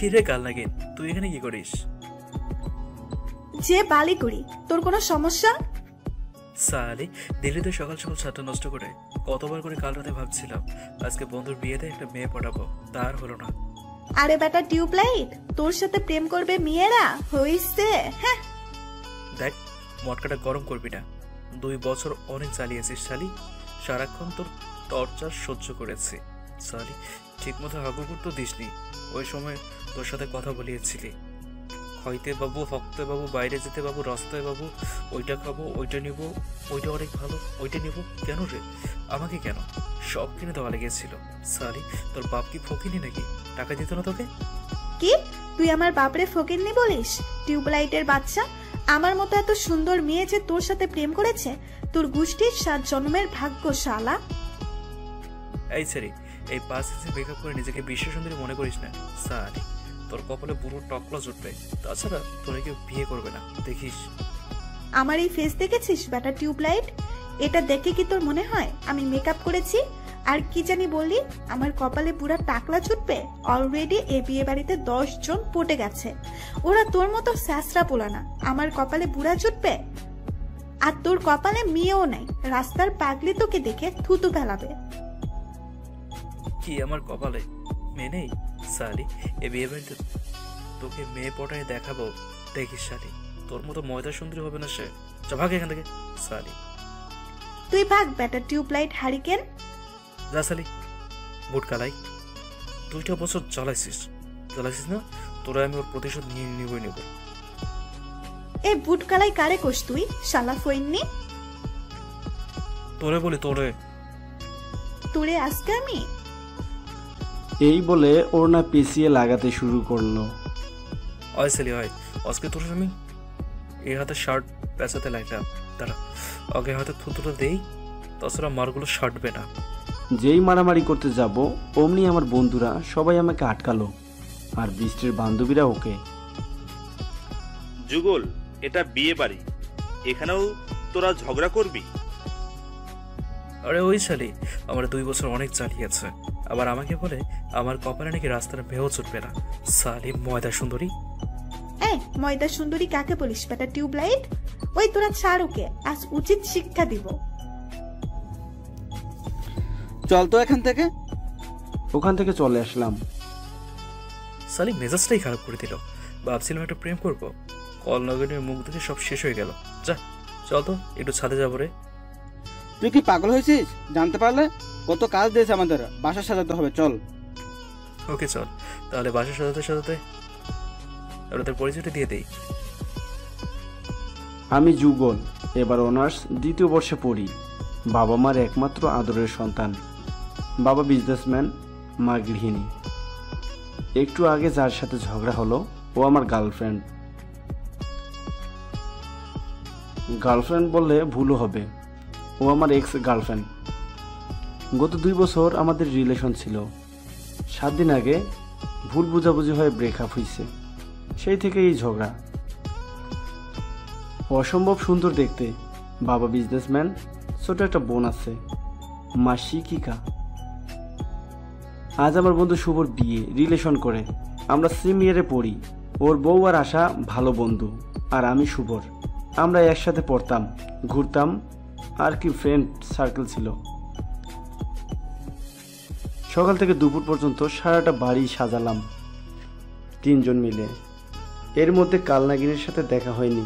কিরে কাল নাগিন, তুই এখানে কি করিস? যে বালি করি, তোর কোনো সমস্যা? সালি, দিল্লিতে সকাল সকাল ছাদটা নষ্ট করে কতবার করে কাল রাতে ভাবছিলাম আজকে বন্ধুর বিয়েতে একটা মেয়ে পটাবো, তার হলো না। আরে বেটা টিউবলাইট, তোর সাথে প্রেম করবে মেয়েরা হইছে? হ্যাঁ, দেখ মটকাটা গরম করবি না। 2 বছর অনেক জ্বালিয়েছিস শালি, সারাক্ষণ তোর টর্চার সহ্য করেছি। শালি, ঠিক মতো হাগুগুর তো দিসনি। ওই সময় তোর সাথে কথা বলিয়েছিলি, খাইতে বাবু, হকতে বাবু, বাইরে যেতে বাবু, রাস্তায় বাবু, ওইটা খাবো, ওইটা নিব, ওইটা অনেক ভালো, ওইটা নিব। কেন রে? আমাকে কেন? সব কিনে দেওয়া লেগেছিল। শালি, তোর বাপ কি ফকিনি নাকি? টাকা দিত না তোকে? কি তুই আমার বাপরে ফকিন্নি বলিস? টিউবলাইটের বাচ্চা, আমার মতো এত সুন্দর মেয়ে যে তোর সাথে প্রেম করেছে, তোর গোষ্ঠীর 7 জন্মের ভাগ্য শালা। এই ছেড়ে, এই 5 ইঞ্চি মেকআপ করে নিজেকে বিশ্ব সুন্দরী মনে করিস না। শালি, তোর কপালে পুরো টকলা জুটবে, তাছাড়া তোরা কেউ বিয়ে করবে না, দেখিস। আমার এই ফেস দেখেছিস বেটা টিউবলাইট? এটা দেখে কি তোর মনে হয় আমি মেকআপ করেছি? আর কি জানি বললি, আমার কপালে পুরা টাকলা ছুটবে? অলরেডি এই বিয়ে বাড়িতে 10 জন পটে গেছে, ওরা তোর মতো স্যাসরা পোলা না। আমার কপালে বুড়া ছুটবে? আর তোর কপালে মেয়েও নাই, রাস্তার পাগলি তোকে দেখে থুতু ফেলাবে। কি আমার কপালে মেয়ে নেই? শালি, এ বিয়ে বাড়িতে তোকে মেয়ে পটায় দেখাবো, দেখিস। শালি, তোর মতো ময়দা সুন্দরী হবে না সে। চা ভাগ এখান থেকে শালি। তুই ভাগ বেটা টিউবলাইট হারিকেন। যা শালি, বুট কালাই। 2টা বছর চালাইছিস না? তোরা আমি ওর প্রতিশোধ নিবই নেব। এই বুট কালাই কারে কোস তুই শালা ফইন্নি? তোরে বলি, তোরে আজকে আমি। এই বলে ওর না পিছিয়ে লাগাতে শুরু করলো। হয় শালি হয়, আজকে তোর আমি এই হাতে শার্ট পেঁচাতে লাগলাম। দাঁড়া, আগে হাতে থুতুটা দেই, তাছাড়া মারগুলো শার্টবে না। যেই মারামারি করতে যাব অমনি আমার বন্ধুরা সবাই আমাকে আটকালো, আর বৃষ্টির বান্ধবীরা ওকে। যুগল, এটা বিয়ে বাড়ি, এখানেও তোরা ঝগড়া করবি? আরে ওই শালি আমার 2 বছর অনেক জ্বালিয়েছে, আবার আমাকে বলে আমার কপালে নাকি রাস্তার ভেও ছুটবে না। শালি ময়দা সুন্দরী। ময়দা সুন্দরী কাকে বলিস বেটা টিউবলাইট? ওই তোরা ছাড় ওকে, আজ উচিত শিক্ষা দিব। চল তো এখান থেকে। ওখান থেকে চলে আসলাম। শালি মেজাজটাই খারাপ করে দিল। ভাবছিলাম একটা প্রেম করবো, কল নগরের মুখ দেখে সব শেষ হয়ে গেল। যা চল তো একটু ছাদে যাবো রে। তুই কি পাগল হয়েছিস? জানতে পারলে কত কাজ দিয়েছে আমাদের, বাসা সাজাতে হবে, চল। ওকে চল তাহলে, বাসা সাজাতে সাজাতে ওদের পরিচয়টা দিয়ে দেই। আমি যুগল, এবার অনার্স 2য় বর্ষে পড়ি। বাবা মার একমাত্র আদরের সন্তান। বাবা বিজনেসম্যান, মা গৃহিণী। একটু আগে যার সাথে ঝগড়া হলো ও আমার গার্লফ্রেন্ড বললে ভুলও হবে, ও আমার এক্স গার্লফ্রেন্ড। গত 2 বছর আমাদের রিলেশন ছিল। 7 দিন আগে ভুল বোঝাবুঝি হয়ে ব্রেকআপ হয়েছে, সেই থেকে এই ঝগড়া। অসম্ভব সুন্দর দেখতে, বাবা বিজনেসম্যান, ছোট একটা বোন আছে, মা শিক্ষিকা। আজ আমার বন্ধু শুভর বিয়ে, রিলেশন করে। আমরা সেম ইয়ারে পড়ি। ওর বউ আর আশা ভালো বন্ধু, আর আমি শুভর। আমরা একসাথে পড়তাম, ঘুরতাম, আর কি ফ্রেন্ড সার্কেল ছিল। সকাল থেকে দুপুর পর্যন্ত সারাটা বাড়ি সাজালাম 3 জন মিলে। এর মধ্যে কালনাগিনীর সাথে দেখা হয়নি।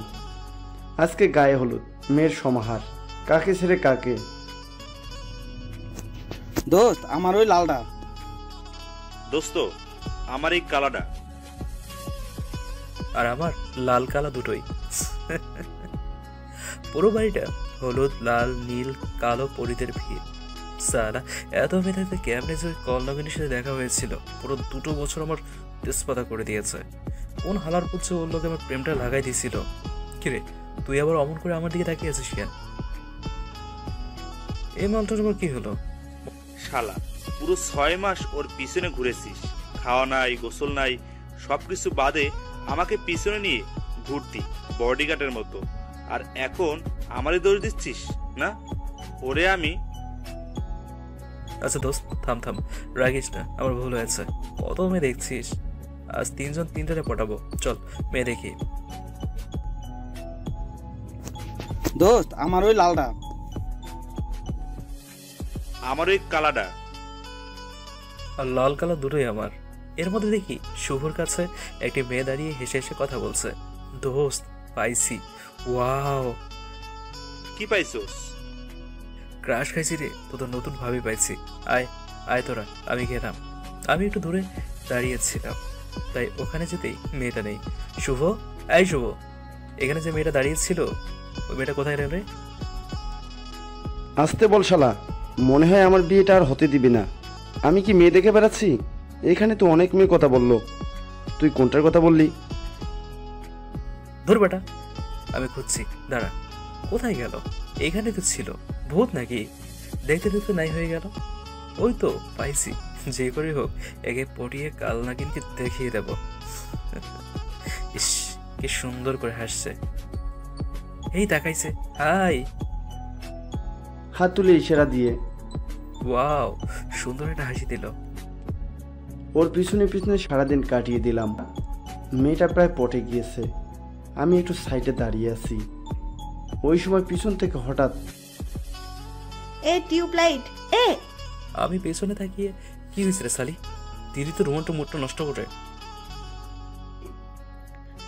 আজকে গায়ে হলুদ, মেয়ের সমাহার, কাকে ছেড়ে কাকে। দোস্ত, আমার ওই লালটা। দোস্ত, আমার এই কালাটা। আর আমার লাল কালা দুটোই। পুরো বাড়িটা হলুদ, লাল, নীল, কালো পরিদের ভিড়। সালা, এত মেধাতে কেমনে যে কলনগিনীর সাথে দেখা হয়েছিল, পুরো 2 বছর আমার তেজপাতা করে দিয়েছে। কোন হালার পুচ্ছে ওর লোকে আমার প্রেমটা লাগাই দিয়েছিল। কিরে, তুই আবার অমন করে আমার দিকে তাকিয়ে আছিস কেন? এই মালটার আবার কি হলো? শালা, পুরো 6 মাস ওর পিছনে ঘুরেছিস, খাওয়া নাই, গোসল নাই, সবকিছু বাদে আমাকে পিছনে নিয়ে ঘুরতি বডিগার্ডের মতো। আর এখন আমারই দোষ দিচ্ছিস না? ওরে আমি। আচ্ছা দোস্ত, থাম, রাগিস না, আমার ভুল হয়েছে। কত মেয়ে দেখছিস, আজ 3 জন 3টারে পটাবো। চল মেয়ে দেখি। দোস্ত আমার ওই লালটা। আমার ওই কালাডা। আর লাল কালো দুটোই আমার। এর মধ্যে দেখি শুভর কাছে একটি মেয়ে দাঁড়িয়ে হেসে হেসে কথা বলছে। দোস্ত পাইছি। ওয়াও, কি পাইছোস? ক্রাশ খাইছি রে, তোদের নতুন ভাবি পাইছি। আয় আয় তোরা, আমি গেলাম। আমি একটু দূরে দাঁড়িয়েছিলাম, তাই ওখানে যেতেই মেয়েটা নেই। শুভ, এই শুভ, এখানে যে মেয়েটা দাঁড়িয়েছিল ওই মেয়েটা কোথায় রে? আসতে বল শালা, মনে হয় আমার বিয়েটা আর হতে দিবি না। আমি কি মেয়ে দেখে বেড়াচ্ছি? এখানে তো অনেক মেয়ে কথা বললো, তুই কোনটার কথা বললি? ধর বেটা, আমি খুঁজছি, দাঁড়া। কোথায় গেল? এখানে তো ছিল। ভূত নাকি? দেখতে দেখতে নাই হয়ে গেল। ওই তো পাইছি। যে করে হোক একে পটিয়ে কাল নাগিনকে দেখিয়ে দেব। ইস, কি সুন্দর করে হাসছে। এই তাকাইছে। হাই। হাত তুলে ইশারা দিয়ে ওয়াও, সুন্দর একটা হাসি দিল। ওর পিছনে পিছনে সারাদিন কাটিয়ে দিলাম। মেয়েটা প্রায় পটে গিয়েছে। আমি একটু সাইডে দাঁড়িয়ে আছি। ওই সময় পিছন থেকে হঠাৎ এ টিউবলাইট এ। আমি পেছনে তাকিয়ে, কি হয়েছে রে সালি? দিদি তো রোমান্ট মুডটা নষ্ট করে।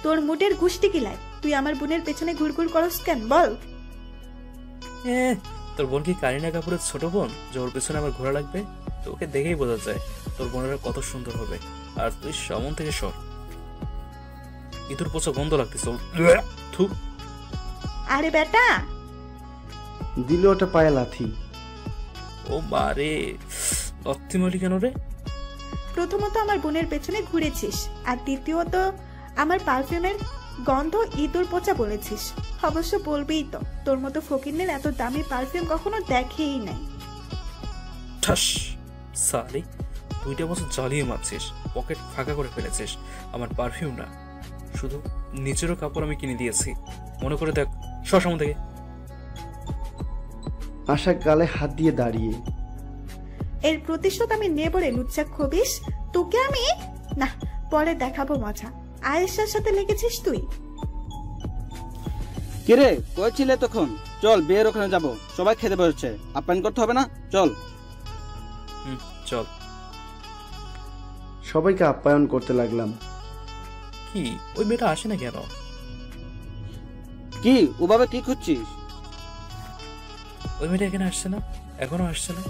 তোর মুডের গুষ্টি কিলাই, তুই আমার বোনের পেছনে ঘুরঘুর করস কেন বল? তোর বোন কি কারিনা কাপুরের ছোট বোন যে ওর পেছনে আমার ঘোরা লাগবে? তোকে দেখেই বোঝা যায় তোর বোনেরা কত সুন্দর হবে। আর তুই সামন থেকে সর, ইঁদুর পচা গন্ধ লাগতেছে। থু। আরে বেটা, দিল ওটা পায়ে লাথি। ও মারে, লত্তি মারি কেন রে? প্রথমত আমার বোনের পেছনে ঘুরেছিস, আর দ্বিতীয়ত আমার পারফিউমের গন্ধ ইঁদুর পচা বলেছিস। অবশ্য বলবেই তো, তোর মতো ফকিন্নের এত দামি পারফিউম কখনো দেখেই নাই। ঠাস। সালি, 2টা বছর জ্বালিয়ে মারছিস, পকেট ফাঁকা করে ফেলেছিস। আমার পারফিউম না, শুধু নিজেরও কাপড় আমি কিনে দিয়েছি। মনে করে দেখ, সামনে থেকে। আশা গালে হাত দিয়ে দাঁড়িয়ে। এর প্রতিশোধ আমি নেব রে লুচ্চা খবিস। তোকে আমি না, পরে দেখাবো মজা। আয়েশার সাথে লেগেছিস তুই। কিরে কই ছিলে তখন? চল বিয়ের ওখানে যাব, সবাই খেতে বসেছে, আপ্যায়ন করতে হবে না? চল। চল। সবাইকে আপ্যায়ন করতে লাগলাম। কি, ওই মেয়েটা আসে না কেন? কি ওভাবে কি খুঁজছিস? ওই মেয়েটা এখানে আসছে না, এখনো আসছে না।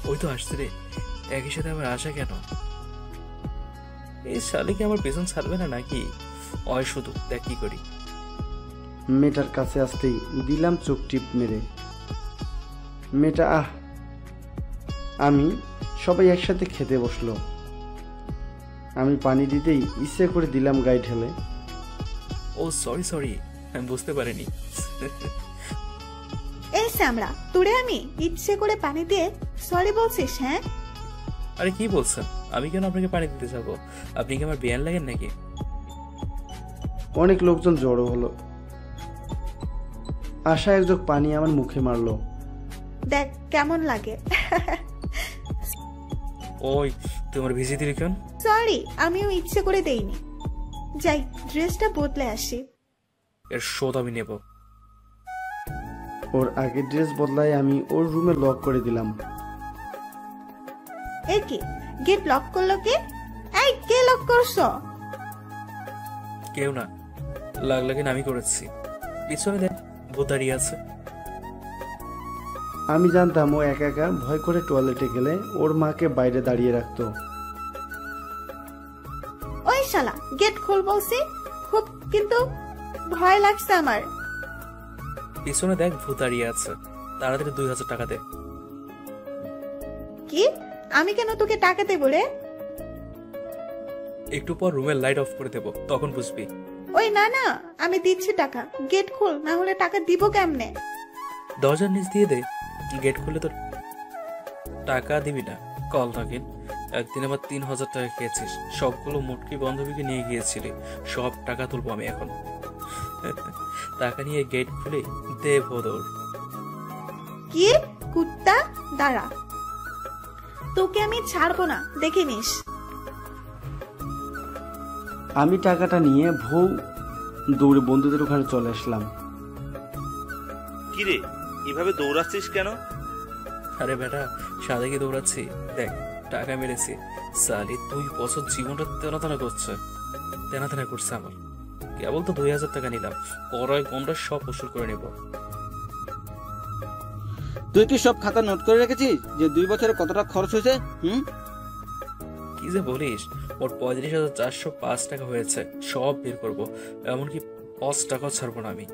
ওই তো আসছে রে, একই সাথে আবার আসা কেন? এই শালিকে আমার পেছন ছাড়বে না নাকি? ওই শুধু দেখ কি করি। মেয়েটার কাছে আসতেই দিলাম চোখ টিপ মেরে। মেয়েটা আমি সবাই একসাথে খেতে বসলো। আমি পানি দিতেই ইচ্ছে করে দিলাম গায়ে ঢেলে। ও সরি, আমি বুঝতে পারিনি। এই স্যামরা, তোরে আমি ইচ্ছে করে পানি দিয়ে সরি বলছিস? হ্যাঁ, আরে কি বলছেন? আমি কেন আপনাকে পানি দিতে যাবো? আপনি কি আমার বিয়ান লাগেন নাকি? অনেক লোকজন জড়ো হলো। আশা এক জগ পানি আমার মুখে মারলো। দেখ কেমন লাগে। ওই তোমার ভিজিয়ে দিলি কেন? সরি, আমিও ইচ্ছে করে দেইনি। যাই, ড্রেসটা বদলে আসি। এর শোধ আমি নেব। ওর আগের ড্রেস বদলায় আমি ওর রুমে লক করে দিলাম। এ কি, গেট লক করলো কে? এই কে লক করছো? কেউ না, লাগলাগিন আমি করেছি। পিছনে দেখ, ভূত দাঁড়িয়ে আছে। আমি জানতাম ও একা একা ভয় করে টয়লেটে গেলে ওর মাকে বাইরে দাঁড়িয়ে রাখতো। ওই শালা, গেট খোল বলছি। খুব কিন্তু ভয় লাগছে আমার। পিছনে দেখ, ভূত দাঁড়িয়ে আছে। তাড়াতাড়ি 2000 টাকা দে। কি? আমি কেন তোকে টাকা দেবো রে? একটু পর রুমের লাইট অফ করে দেবো, তখন বুঝবি। ওই না না, আমি দিচ্ছি টাকা। গেট খোল, না হলে টাকা দিব কেমনে? দরজার নিচ দিয়ে দে। গেট খুলে তো টাকা দিবি না? কল থাকেন। একদিন আবার 3000 টাকা খেয়েছিস। সবগুলো মুটকি বান্ধবীকে নিয়ে গিয়েছিলি। সব টাকা তুলবো আমি এখন। টাকা নিয়ে গেট খুলে দে ভোদর। কি কুত্তা, দাঁড়া, তোকে আমি ছাড়বো না, দেখে নিস। আমি টাকাটা নিয়ে দৌড়ে বন্ধুদের ওখানে চলে আসলাম। কিরে এভাবে দৌড়াচ্ছিস কেন? আরে বেটা, সাদেকে দৌড়াচ্ছি, দেখ টাকা মেরেছি। সালি 2 বছর জীবনটা তেনা করছে, তেনা করছে আমার। কেবল তো 2000 টাকা নিলাম, পরে কোনটা সব উসুল করে নেব। তুই কি সব খাতা নোট করে রেখেছিস যে 2 বছরে কতটা খরচ হয়েছে? কি যে বলিস, ওর 35,405 টাকা হয়েছে, সব বের করবো, এমনকি 5 টাকা ছাড়বো না আমি।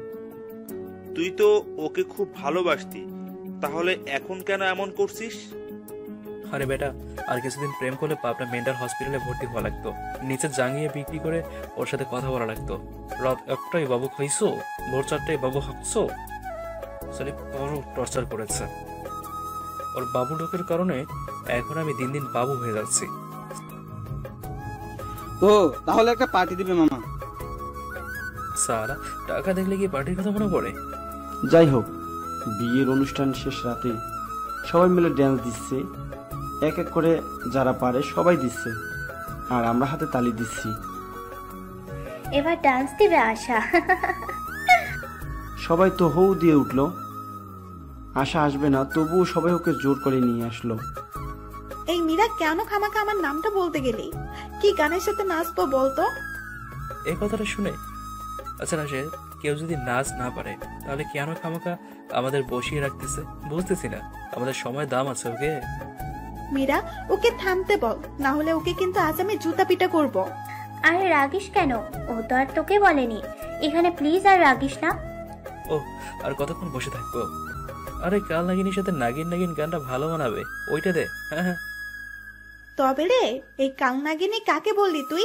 তুই তো ওকে খুব ভালোবাসতি, তাহলে এখন কেন এমন করছিস? আরে বেটা, আর কিছুদিন প্রেম করলে পাবনা মেন্টাল হসপিটালে ভর্তি হওয়া লাগতো, নিচে জাঙ্গিয়ে বিক্রি করে ওর সাথে কথা বলা লাগতো। রাত 1টায় বাবু খাইছো, ভোর 4টায় বাবু হাঁকছো। সালি বড় টর্চার করেছে। ওর বাবু ঢোকের কারণে এখন আমি দিন দিন বাবু হয়ে যাচ্ছি। ও তাহলে একটা পার্টি দিবে মামা। সারা টাকা দেখলে কি পার্টির কথা মনে পড়ে? যাই হোক, বিয়ের অনুষ্ঠান শেষ রাতে সবাই মিলে ড্যান্স দিচ্ছে, এক এক করে যারা পারে সবাই দিচ্ছে, আর আমরা হাতে তালি দিচ্ছি। এবার ডান্স দিবে আশা। সবাই তো হৌ দিয়ে উঠলো। আশা আসবে না, তবুও সবাই ওকে জোর করে নিয়ে আসলো। এই মীরা, কেন খামাখা আমার নামটা বলতে গেলি? কি গানের সাথে নাচবো বলতো? এই কথাটা শুনে আচ্ছা না, সে কেউ যদি নাচ না পারে তাহলে কেন খামাখা আমাদের বসিয়ে রাখতেছে বুঝতেছি না। আমাদের সময় দাম আছে ওকে। মীরা, ওকে থামতে বল, না হলে ওকে কিন্তু আজ আমি জুতা পিটা করবো। আরে রাগিস কেন? ও তো আর তোকে বলেনি। এখানে প্লিজ আর রাগিস না। ও আর কতক্ষণ বসে থাকবো? আরে কাল নাগিনীর সাথে নাগিন নাগিন গানটা ভালো বানাবে, ওইটা দে। হ্যাঁ হ্যাঁ। তবে রে, এই কালনাগিনী কাকে বললি তুই?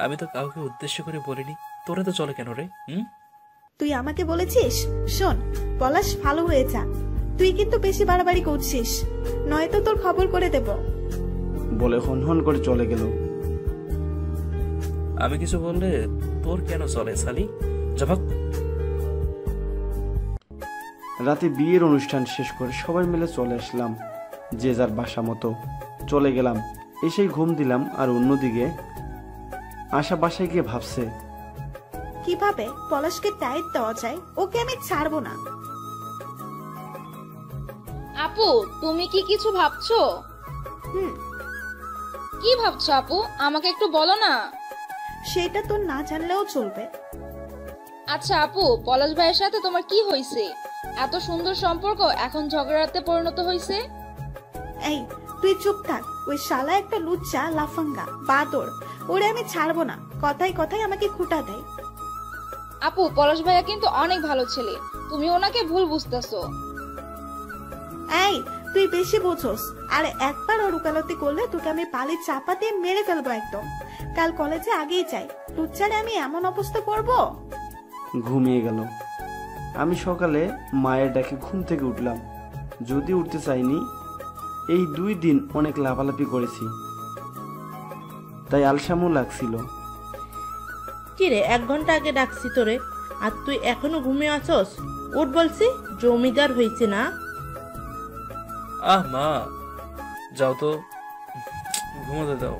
আমি তো কাউকে উদ্দেশ্য করে বলিনি, তোরা তো চলে কেন রে? তুই আমাকে বলেছিস? শোন পলাশ, ভালো হয়ে যা, তুই কিন্তু বেশি বাড়াবাড়ি করছিস, নয়তো তোর খবর করে দেব। বলে হন হন করে চলে গেল। আমি কিছু বললে তোর কেন চলে সালি? জবাব। রাতে বিয়ের অনুষ্ঠান শেষ করে সবাই মিলে চলে আসলাম, যে যার বাসা মতো চলে গেলাম। এসেই ঘুম দিলাম। আর অন্যদিকে আশা বাসায় গিয়ে ভাবছে কিভাবে পলাশকে টাইট দেওয়া যায়, ওকে আমি ছাড়বো না। আপু, তুমি কি কিছু ভাবছো? হুম। কি ভাবছো আপু, আমাকে একটু বলো না। সেটা তোর না জানলেও চলবে। আচ্ছা আপু, পলাশ ভাইয়ের সাথে তোমার কি হয়েছে? এত সুন্দর সম্পর্ক এখন ঝগড়াতে পরিণত হয়েছে। এই তুই চুপ থাক, ওই শালা একটা লুচ্চা লাফাঙ্গা বাদর, ওরে আমি ছাড়বো না। কথায় কথায় আমাকে খুঁটা দেয়। আপু, পলাশ ভাইয়া কিন্তু অনেক ভালো ছেলে, তুমি ওনাকে ভুল বুঝতেছো। এই তুই বেশি বোঝোস, আর একবার ওর উকালতি করলে তোকে আমি পালি চাপা দিয়ে মেরে ফেলবো একদম। কাল কলেজে আগেই যাই, লুচ্চারে আমি এমন অবস্থা করব। ঘুমিয়ে গেল। আমি সকালে মায়ের ডাকে ঘুম থেকে উঠলাম, যদি উঠতে চাইনি। এই 2 দিন অনেক লাফালাফি করেছি, তাই আলসামও লাগছিল। কিরে, 1 ঘন্টা আগে ডাকছি তোরে, আর তুই এখনো ঘুমিয়ে আছস? উঠ বলছি, জমিদার হয়েছে না? আহ মা, যাও তো, ঘুমোতে দাও।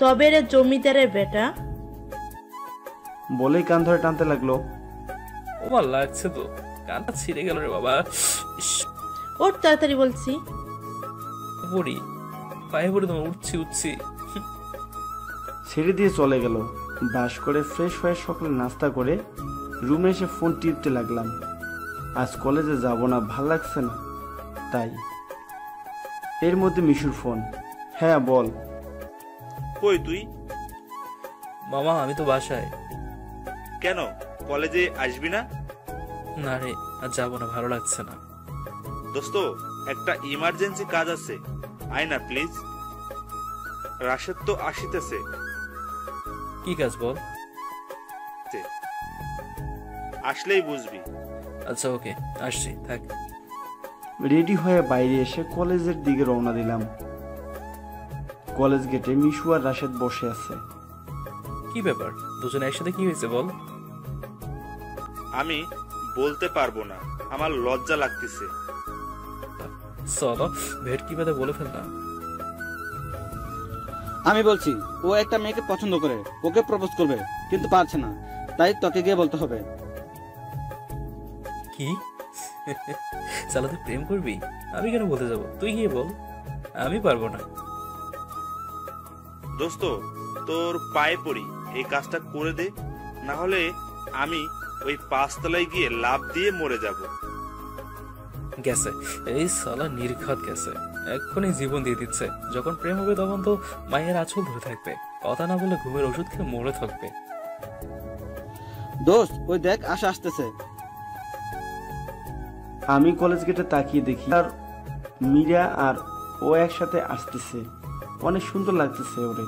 তবে রে জমিদারের বেটা। বলেই কান ধরে টানতে লাগলো। ওমা লাগছে তো, কানটা ছিঁড়ে গেল রে বাবা। ওঠ তাড়াতাড়ি বলছি। পড়ি পায়ে পড়ে তোমার, উঠছি। ছেড়ে দিয়ে চলে গেল। বাস করে ফ্রেশ হয়ে সকালে নাস্তা করে রুমে এসে ফোন টিপতে লাগলাম। আজ কলেজে যাব না, ভাল লাগছে না তাই। এর মধ্যে মিশুর ফোন। হ্যাঁ বল। কই তুই? মামা আমি তো বাসায়। কেন কলেজে আসবি না? না রে, আর যাবো না, ভালো লাগছে না। দোস্ত, একটা ইমার্জেন্সি কাজ আছে, আয় না প্লিজ। রাশেদ তো আসিতেছে। কি কাজ বল? আসলেই বুঝবি। আচ্ছা ওকে, আসছি, থাক। রেডি হয়ে বাইরে এসে কলেজের দিকে রওনা দিলাম। কলেজ গেটে মিশু আর রাশেদ বসে আছে। কি ব্যাপার, দুজনে একসাথে কি হয়েছে বল? আমি বলতে পারবো না, আমার লজ্জা লাগতেছে। চলো ভেটকি বাদে বলে ফেল না। আমি বলছি ও একটা মেয়েকে পছন্দ করে, ওকে প্রপোজ করবে, কিন্তু পারছে না, তাই তোকে গিয়ে বলতে হবে। কি? সালা তুই প্রেম করবি? আমি কেন বলতে যাব? তুই গিয়ে বল। আমি পারবো না। দোস্ত, তোর পায়ে পড়ি, এই কাজটা করে দে, না হলে আমি ওই 5 তলায় গিয়ে লাফ দিয়ে মরে যাব। গেছে, এই সালা নির্ঘাত গেছে, এক্ষুনি জীবন দিয়ে দিচ্ছে। যখন প্রেম হবে তখন তো মায়ের আঁচল ধরে থাকবে, কথা না বলে ঘুমের ওষুধ খেয়ে মরে থাকবে। দোস্ত ওই দেখ আশা আসতেছে। আমি কলেজ গেটে তাকিয়ে দেখি আর মীরা আর ও একসাথে আসতেছে। অনেক সুন্দর লাগতেছে ওরে।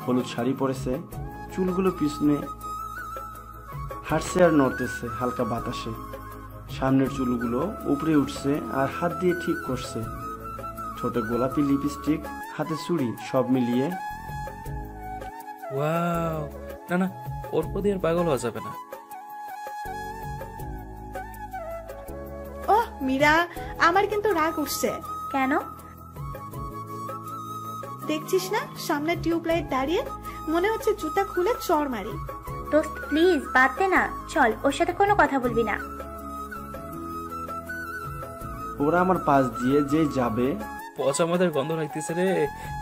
হলুদ শাড়ি পরেছে, চুলগুলো পিছনে হাঁটছে আর নড়তেছে হালকা বাতাসে। সামনের চুলগুলো উপরে উঠছে আর হাত দিয়ে ঠিক করছে। ছোট গোলাপি লিপস্টিক, হাতে চুড়ি, সব মিলিয়ে ওয়াও! না না, ওর প্রতি আর পাগল হওয়া যাবে না। ওহ মীরা, আমার কিন্তু রাগ উঠছে। কেন? দেখছিস না সামনে টিউবলাইট দাঁড়িয়ে, মনে হচ্ছে জুতা খুলে চড় মারি। দোস্ত প্লিজ বাদ দে না, চল ওর সাথে কোনো কথা বলবি না। ওরা আমার পাশ দিয়ে যে যাবে। পচা মদের গন্ধ লাগতেছে রে।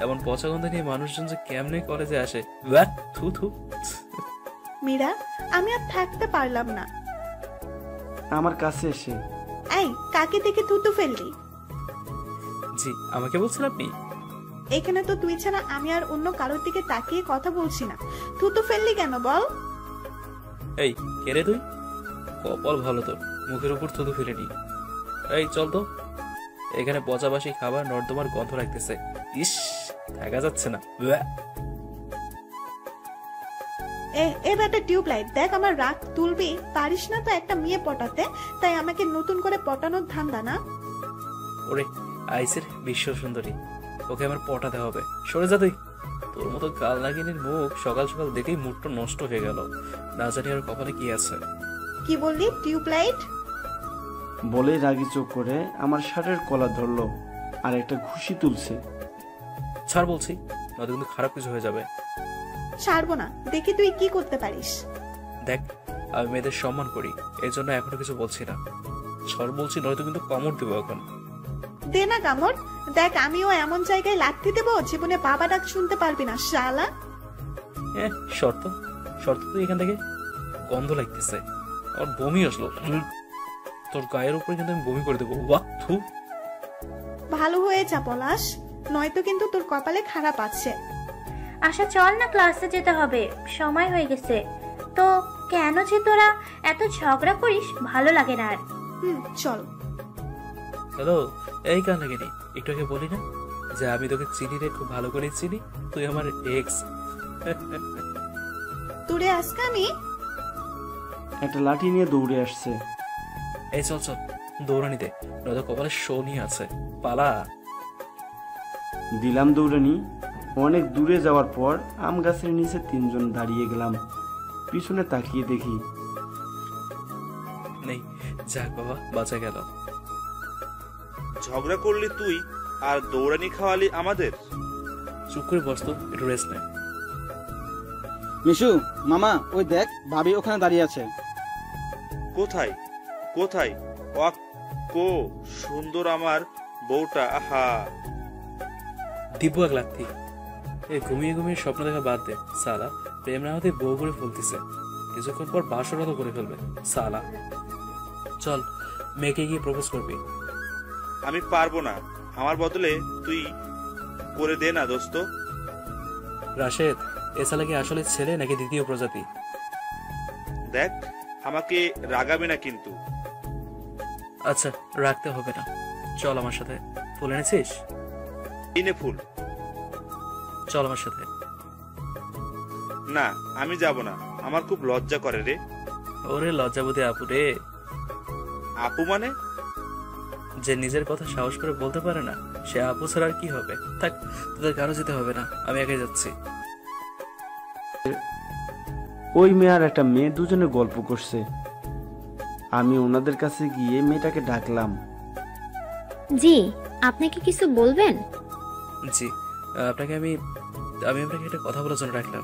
এমন পচা গন্ধ নিয়ে মানুষজন যে কেমনে কলেজে আসে। ব্যাট, থু থু। মীরা, আমি আর থাকতে পারলাম না। আমার কাছে এসে এই কাকে দেখে থুতু ফেললি? জি, আমাকে বলছেন আপনি? এখানে তো তুই ছাড়া আমি আর অন্য কারোর দিকে তাকিয়ে কথা বলছি না। থুতু ফেললি কেন বল? এই কে রে তুই? কপাল ভালো তোর, মুখের উপর থুতু ফেলেনি। এই চল তো, এখানে পচাবাসি খাবার নর্দমার গন্ধ লাগতেছে। ইস, থাকা যাচ্ছে না। ব্যাহ। এ বেটা টিউবলাইট, দেখ আমার রাগ তুলবি পারিস না তো একটা মেয়ে পটাতে, তাই আমাকে নতুন করে পটানোর ধান্দা না? ওরে আইসের বিশ্ব সুন্দরী, ওকে আমার পটাতে হবে। সরে যা তুই। তোর মতো কাল নাগিনীর মুখ সকাল সকাল দেখেই মুডটা নষ্ট হয়ে গেল। না জানি আর কপালে কি আছে। কি বললি টিউবলাইট? বলে রাগি চোখ করে আমার শার্টের কলার ধরলো আর একটা ঘুষি তুলছে। ছাড় বলছি, নয়তো কিন্তু খারাপ কিছু হয়ে যাবে। ছাড়বো না, দেখি তুই কি করতে পারিস। দেখ, আমি মেয়েদের সম্মান করি, এই জন্য এখনো কিছু বলছি না। ছাড় বলছি, নয়তো কিন্তু কামড় দেবো এখন। দে না কামড়, দেখ আমিও এমন জায়গায় লাথি দেবো জীবনে বাবা ডাক শুনতে পারবি না শালা। শর্ত শর্ত তুই এখান থেকে। গন্ধ লাগতেছে, আর বমি আসলো। তোর গায়ের উপরে কিন্তু আমি বমি করে দেবো। ওয়াক থু। ভালো হয়ে যা পলাশ, নয়তো কিন্তু তোর কপালে খারাপ আছে। আশা চল না, ক্লাসে যেতে হবে, সময় হয়ে গেছে। তো কেন যে তোরা এত ঝগড়া করিস, ভালো লাগে না আর। চল। হ্যালো, এই কান লাগেনি, একটু আগে বলি না যে আমি তোকে চিনি রে, খুব ভালো করে চিনি, তুই আমার এক্স। তোরে আজকে আমি একটা লাঠি নিয়ে দৌড়ে আসছে। এই চল চল, দৌড়ানি দে, নয়তো কপালে শনি আছে। পালা। দিলাম দৌড়ানি। অনেক দূরে যাওয়ার পর আম গাছের নিচে 3 জন দাঁড়িয়ে গেলাম। পিছনে তাকিয়ে দেখি নেই। যাক বাবা, বাঁচা গেল। ঝগড়া করলি তুই আর দৌড়ানি খাওয়ালি আমাদের। চুপ করে বস তো, একটু রেস্ট নে। মিশু মামা, ওই দেখ ভাবি ওখানে দাঁড়িয়ে আছে। কোথায় কোথায়? ওয়াক কো সুন্দর আমার বউটা। আহা, দিব্য এক লাথি। এই ঘুমিয়ে ঘুমিয়ে স্বপ্ন দেখা বাদ দে সালা। প্রেম না হতে বউ করে ফেলতেছে, কিছুক্ষণ পর বাসরত করে ফেলবে সালা। চল, মেয়েকে গিয়ে প্রপোজ করবি। আমি পারবো না, আমার বদলে তুই করে দে না দোস্ত। রাশেদ, এ সালা কি আসলে ছেলে নাকি দ্বিতীয় প্রজাতি? দেখ, আমাকে রাগাবে না কিন্তু। আচ্ছা, রাখতে হবে না, চল আমার সাথে। ফুল এনেছিস? ইনে ফুল। চল আমার সাথে। না, আমি যাব না, আমার খুব লজ্জা করে রে। ওরে লজ্জাবতী আপু রে। আপু মানে? যে নিজের কথা সাহস করে বলতে পারে না, সে আপু ছাড়া আর কি হবে? থাক, তোদের কারো যেতে হবে না, আমি একাই যাচ্ছি। ওই মেয়ে আর একটা মেয়ে দুজনে গল্প করছে। আমি ওনাদের কাছে গিয়ে মেয়েটাকে ডাকলাম। জি, আপনি কি কিছু বলবেন? জি, আপনাকে আমি আপনাকে একটা কথা বলার জন্য রাখলাম।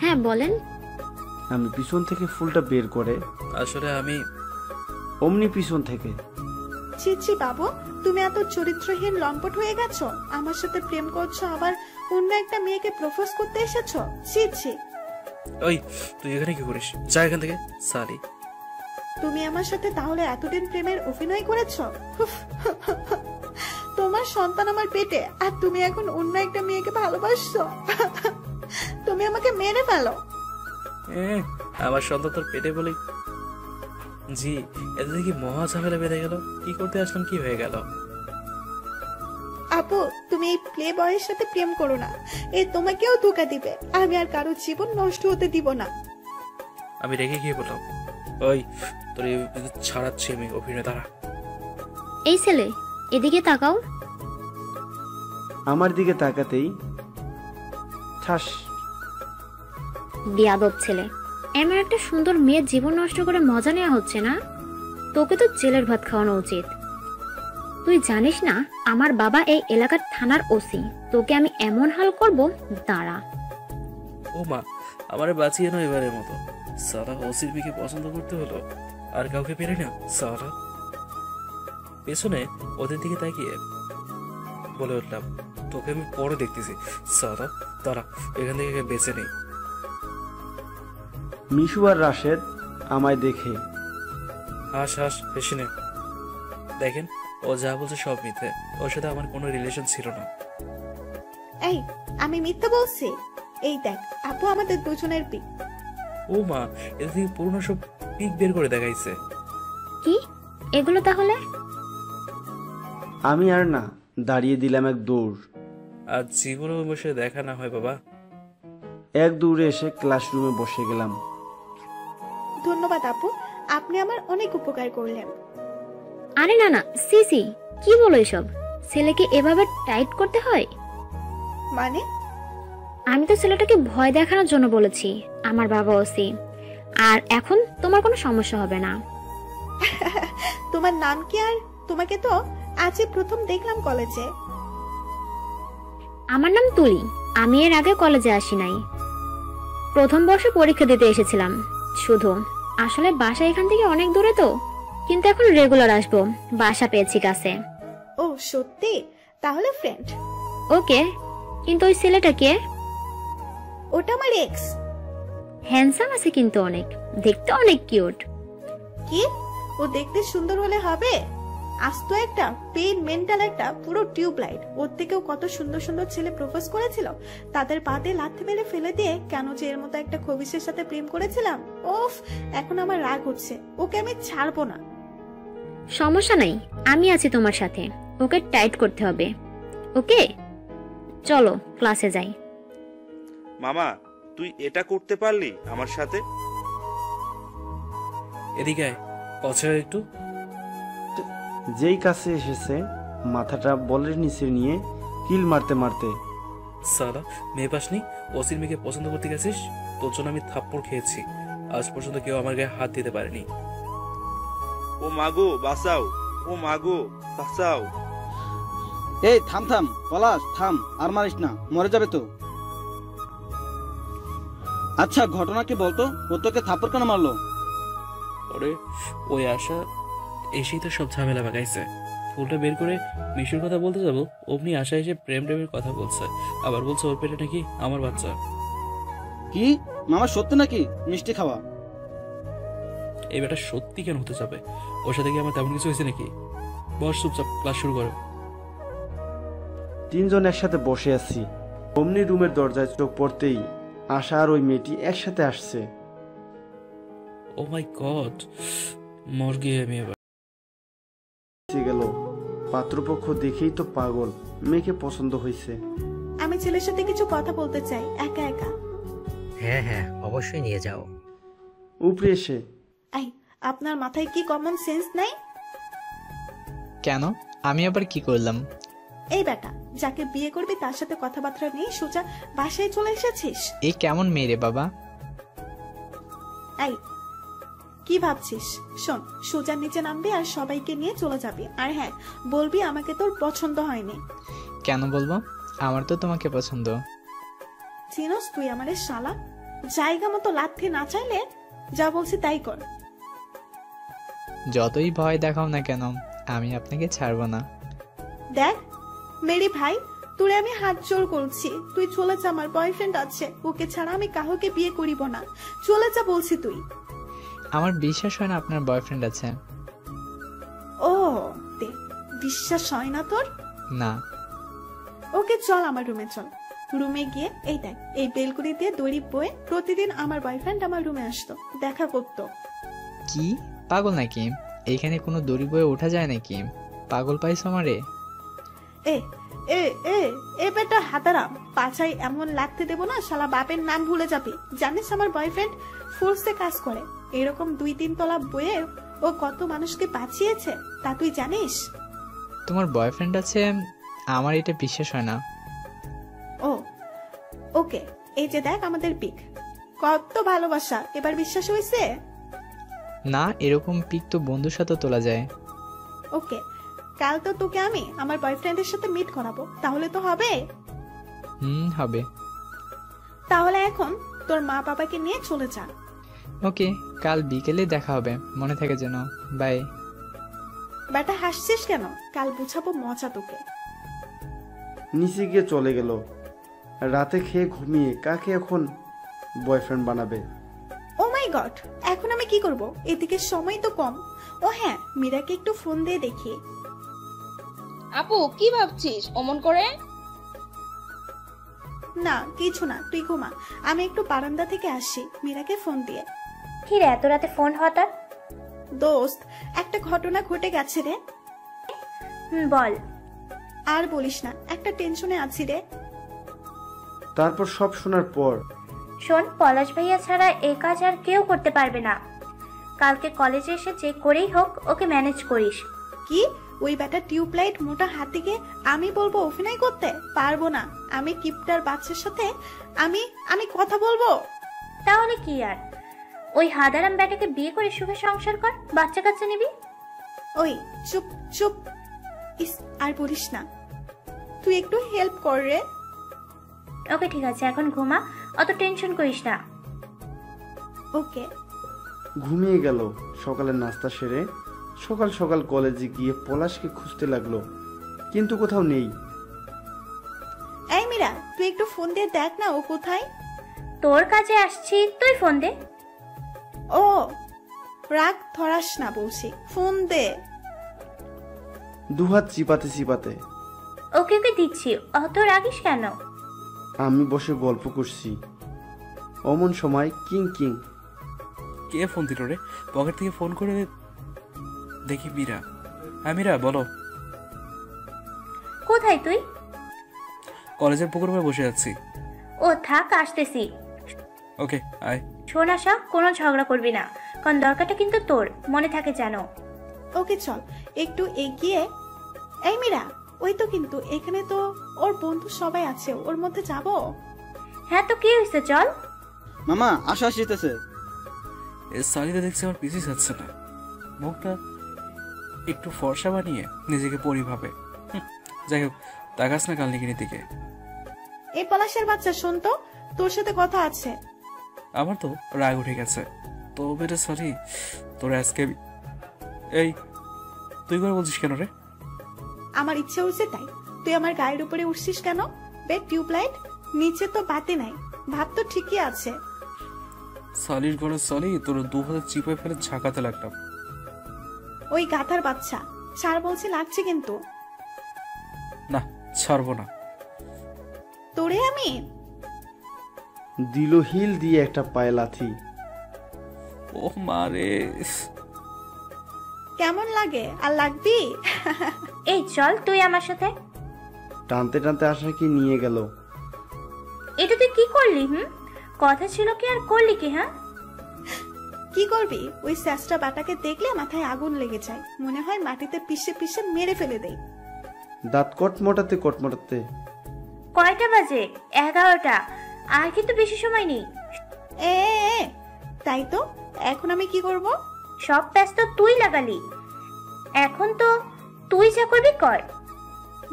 হ্যাঁ বলেন। আমি পিছন থেকে ফুলটা বের করে আসলে আমি অমনি পিছন থেকে ছি ছি বাবু, তুমি এত চরিত্রহীন লম্পট হয়ে গেছো। আমার সাথে প্রেম করছো, আবার অন্য একটা মেয়েকে প্রপোজ করতে এসেছো। ছি ছি। ওই তুই এখানে কি করিস? যা এখান থেকে সালি। তুমি আমার সাথে তাহলে এতদিন প্রেমের অভিনয় করেছো? উফ, তোমার সন্তান আমার পেটে, আর তুমি এখন অন্য একটা মেয়েকে ভালোবাসছো। তুমি আমাকে মেরে ফেলো। আমার সন্তান তোর পেটে বলে? জি, এত দেখি মহা ঝামেলা বেঁধে গেল। কি করতে আসলাম, কি হয়ে গেল? আপু, তুমি এই প্লে বয়ের সাথে প্রেম করো না, এ তোমাকেও ধোকা দিবে। আমি আর কারো জীবন নষ্ট হতে দিব না। আমি রেগে গিয়ে বললাম, ওই তোর ছাড়াচ্ছি আমি অভিনয় দ্বারা। এই ছেলে, এদিকে তাকাও। আমার দিকে তাকাতেই ঠাস। বিয়াদব ছেলে, এমন একটা সুন্দর মেয়ের জীবন নষ্ট করে মজা নেওয়া হচ্ছে না? তোকে তো জেলের ভাত খাওয়ানো উচিত। তুই জানিস না আমার বাবা এই এলাকার থানার ওসি। তোকে আমি এমন হাল করব, দাঁড়া। ও মা, আমারে বাঁচিয়ে নয় এবারের মতো। সারা ওসির মেয়েকে পছন্দ করতে হলো, আর কাউকে পেরে না। সারা পেছনে ওদের দিকে তাকিয়ে বলে উঠলাম, তোকে আমি পরে দেখতেছি। সারা তারা এখান থেকে বেঁচে নেই। মিশু আর রাশেদ আমায় দেখে হাস হাস হেসে নে। দেখেন, ও যা বলছে সব মিথ্যে। ওর সাথে আমার কোনো রিলেশন ছিল না। এই, আমি মিথ্যা বলছি? এই দেখ আপু, আমাদের দুজনের পিক। ও মা, এদের থেকে পুরনো সব পিক বের করে দেখাইছে। কি এগুলো তাহলে? আমি আর না দাঁড়িয়ে দিলাম এক দৌড়। আজ জীবনে বসে দেখা না হয় বাবা। এক দৌড়ে এসে ক্লাসরুমে বসে গেলাম। ধন্যবাদ আপু, আপনি আমার অনেক উপকার করলেন। আরে না না, সিসি কি বলো এসব? ছেলেকে এভাবে টাইট করতে হয়? মানে? আমি তো ছেলেটাকে ভয় দেখানোর জন্য বলেছি। আমার বাবা ওসি, আর এখন তোমার কোনো সমস্যা হবে না। তোমার নাম কি? আর তোমাকে তো আজই প্রথম দেখলাম কলেজে। আমার নাম তুলি। আমি এর আগে কলেজে আসি নাই। প্রথম বর্ষে পরীক্ষা দিতে এসেছিলাম শুধু। আসলে বাসা এখান থেকে অনেক দূরে তো, কিন্তু এখন রেগুলার আসবো। বাসা পেয়েছি কাছে। ও সত্যি? তাহলে ফ্রেন্ড। ওকে, কিন্তু ওই ছেলেটা কে? ওটা আমার এক্স। হ্যান্ডসাম আছে কিন্তু অনেক, দেখতে অনেক কিউট। কি? ও দেখতে সুন্দর হলে হবে? আস্ত একটা পেইন মেন্টাল একটা পুরো টিউবলাইট। ওর থেকেও কত সুন্দর সুন্দর ছেলে প্রপোজ করেছিল, তাদের পাতে লাথি মেরে ফেলে দিয়ে কেন যে এর মতো একটা খবিশের সাথে প্রেম করেছিলাম। ওফ, এখন আমার রাগ হচ্ছে। ওকে আমি ছাড়বো না। সমস্যা নাই, আমি আছি তোমার সাথে। ওকে টাইট করতে হবে। ওকে, চলো ক্লাসে যাই। মামা, তুই এটা করতে পারলি আমার সাথে? এদিকে আয়, পছন্দ একটু। যেই কাছে এসেছে মাথাটা বলের নিচে নিয়ে কিল মারতে মারতে, সালা মেয়ে পাসনি, ওসির মেয়েকে পছন্দ করতে গেছিস? তোর জন্য আমি থাপ্পড় খেয়েছি। আজ পর্যন্ত কেউ আমার গায়ে হাত দিতে পারেনি। ও মাগো বাঁচাও, ও মাগো বাঁচাও। এই থাম থাম পলাশ, থাম, আর মারিস না, মরে যাবে তো। আচ্ছা ঘটনা কি বলতো? ও তোকে থাপ্পড় কেন মারলো? ওরে, ওই আশা এসেই তো সব ঝামেলা বাগাইছে। ফুলটা বের করে মিশুর কথা বলতে যাবো, অমনি আশা এসে প্রেম প্রেমের কথা বলছে। আবার বলছে ওর পেটে নাকি আমার বাচ্চা। কি মামা, সত্যি নাকি? মিষ্টি খাওয়া? এই বেটা সত্যি কেন হতে যাবে? ওর সাথে কি আমার তেমন কিছু হয়েছে নাকি? বস চুপচাপ, ক্লাস শুরু করো। তিনজন একসাথে বসে আছি। অমনি রুমের দরজায় চোখ পড়তেই আশা আর ওই মেয়েটি একসাথে আসছে। ও মাই গড, মর গিয়ে আমি এবার। গেল পাত্রপক্ষ দেখেই তো পাগল, মেয়েকে পছন্দ হয়েছে। আমি ছেলের সাথে কিছু কথা বলতে চাই, একা একা। হ্যাঁ হ্যাঁ, অবশ্যই নিয়ে যাও। উপরে এসে, এই, আপনার মাথায় কি কমন সেন্স নাই? কেন? আমি আবার কি করলাম? এই বেটা, যাকে বিয়ে করবি তার সাথে কথাবার্তা নেই, সোজা বাসায় চলে এসেছিস। এই কেমন মেয়ে রে বাবা? এই, কি ভাবছিস? শোন, সোজা নিচে নামবি আর সবাইকে নিয়ে চলে যাবি। আর হ্যাঁ, বলবি আমাকে তোর পছন্দ হয়নি। কেন বলবো? আমার তো তোমাকে পছন্দ। চিনোস তুই আমারে শালা? জায়গা মতো লাথি না চাইলে যা বলছি তাই কর। যতই ভয় দেখাও না কেন, আমি আপনাকে ছাড়বো না। দেখ মেরি ভাই, তোরে আমি হাত জোর করছি, তুই চলে যা, আমার বয়ফ্রেন্ড আছে, ওকে ছাড়া আমি কাউকে বিয়ে করিব না, চলে যা বলছি তুই। আমার বিশ্বাস হয় না আপনার বয়ফ্রেন্ড আছে। ও দে, বিশ্বাস হয় না তোর? না। ওকে চল আমার রুমে চল। রুমে গিয়ে এই দেখ, এই বেলকুনি দিয়ে দড়ি বয়ে প্রতিদিন আমার বয়ফ্রেন্ড আমার রুমে আসতো, দেখা করতো। কি পাগল নাকি? এইখানে কোনো দড়ি বয়ে ওঠা যায় নাকি? পাগল পাইছো আমারে? এ এ এ এ বেটা হাতারাম, পাছাই এমন লাগতে দেবো না শালা বাপের নাম ভুলে যাবি। জানিস আমার বয়ফ্রেন্ড ফোর্সে কাজ করে, এরকম 2-3 তলা বয়ে ও কত মানুষকে বাঁচিয়েছে তা তুই জানিস? তোমার বয়ফ্রেন্ড আছে? আমার এটা বিশ্বাস হয় না। ও ওকে, এই যে দেখ আমাদের পিক, কত ভালোবাসা, এবার বিশ্বাস হয়েছে? না, এরকম পিক তো বন্ধুর সাথে তোলা যায়। ওকে, কাল তো তোকে আমি আমার বয়ফ্রেন্ডের সাথে মিট করাবো, তাহলে তো হবে। হবে। তাহলে এখন তোর মা বাবাকে নিয়ে চলে যা। ওকে, কাল বিকেলে দেখা হবে, মনে থাকে যেন। বাই। বেটা হাসছিস কেন? কাল বুঝাবো মজা তোকে। নিচে গিয়ে চলে গেল। রাতে খেয়ে ঘুমিয়ে কাকে এখন বয়ফ্রেন্ড বানাবে? ও মাই গড, এখন আমি কি করব? এদিকে সময় তো কম। ও হ্যাঁ, মীরাকে একটু ফোন দিয়ে দেখি। আপু কি ভাবছিস অমন করে? না কিছু না, তুই ঘুমা, আমি একটু বারান্দা থেকে আসি মীরাকে ফোন দিয়ে। কি রে এত রাতে ফোন হঠাৎ? দোস্ত, একটা ঘটনা ঘটে গেছে রে। বল। আর বলিস না, একটা টেনশনে আছি রে। তারপর সব শোনার পর? শোন, পলাশ ভাইয়া ছাড়া এই কাজ আর কেউ করতে পারবে না। কালকে কলেজে এসে চেক করেই হোক ওকে ম্যানেজ করিস। কি? ওই ব্যাটা টিউবলাইট মোটা হাতিকে আমি বলবো অভিনয় করতে? পারবো না, আমি কিপটার বাচ্চার সাথে আমি কথা বলবো। তাহলে কি আর, ওই হাদারাম ব্যাটাকে বিয়ে করে সুখে সংসার কর, বাচ্চা কাচ্চা নিবি। ওই চুপ চুপ, ইস আর বলিস না, তুই একটু হেল্প কর রে। ওকে ঠিক আছে, এখন ঘুমা, অত টেনশন করিস না। ওকে। ঘুমিয়ে গেল। সকালে নাস্তা সেরে সকাল সকাল কলেজে গিয়ে পলাশকে খুঁজতে লাগলো, কিন্তু কোথাও নেই। এই মীরা, তুই একটু ফোন দিয়ে দেখ না ও কোথায়। তোর কাছে আসছি, তুই ফোন দে। ও রাগ ধরাস না বলছি, ফোন দে। দুহাত চিপাতে চিপাতে। ওকে ওকে দিচ্ছি, অত রাগিস কেন? আমি বসে গল্প করছি, অমন সময় কিং কিং। কে ফোন দিল রে? পকেট থেকে ফোন করে দেখি মীরা। হ্যাঁ মীরা বলো। কোথায় তুই? কলেজের পুকুর পাড়ে বসে আছি। ও থাক, আসতেছি। ওকে আয়। শোন আশা, কোনো ঝগড়া করবি না, কারণ দরকারটা কিন্তু তোর, মনে থাকে জানো। ওকে চল একটু এগিয়ে। এই মীরা, ওই তো কিন্তু এখানে তো ওর বন্ধু সবাই আছে, ওর মধ্যে যাব। হ্যাঁ তো কি হয়েছে, চল। মামা আশা আসতেছে। এ শাড়িতে দেখছি আমার পিছিয়ে যাচ্ছে না, মুখটা একটু ফর্সা বানিয়ে নিজেকে পরিভাবে। যাই হোক, তাকাস না কালনিকিনির দিকে। এই পলাশের বাচ্চা, শোন তো, তোর সাথে কথা আছে। আমার তো রাগ উঠে গেছে। তো বেটা সরি, তোর আজকে এই তুই করে বলছিস কেন রে? আমার ইচ্ছে হয়েছে তাই। তুই আমার গায়ের উপরে উঠছিস কেন? বে টিউবলাইট, নিচে তো বাতি নাই, ভাত তো ঠিকই আছে। সালির ঘরে সলি, তোর 2 হাতে চিপে ফেলে ঝাঁকাতে লাগলাম। ওই গাধার বাচ্চা, ছাড় বলছি, লাগছে কিন্তু। না ছাড়বো না তোরে আমি। দিল হিল দিয়ে একটা পায়ে লাথি। ও মারে, কেমন লাগে? আর লাগবি? এই চল তুই আমার সাথে। টানতে টানতে আশাকে নিয়ে গেল। এটা তুই কি করলি? কথা ছিল কি আর করলি কি? হ্যাঁ কি করবি? ওই স্যাসটা বাটাকে দেখলে মাথায় আগুন লেগে যায়, মনে হয় মাটিতে পিষে পিষে মেরে ফেলে দেই। দাঁত কটমটাতে কটমটাতে। কয়টা বাজে? 11টা। আর কিন্তু বেশি সময় নেই। এ তাই তো, এখন আমি কি করব? সব প্যাচ তো তুই লাগালি, এখন তো তুই যা করবি কর।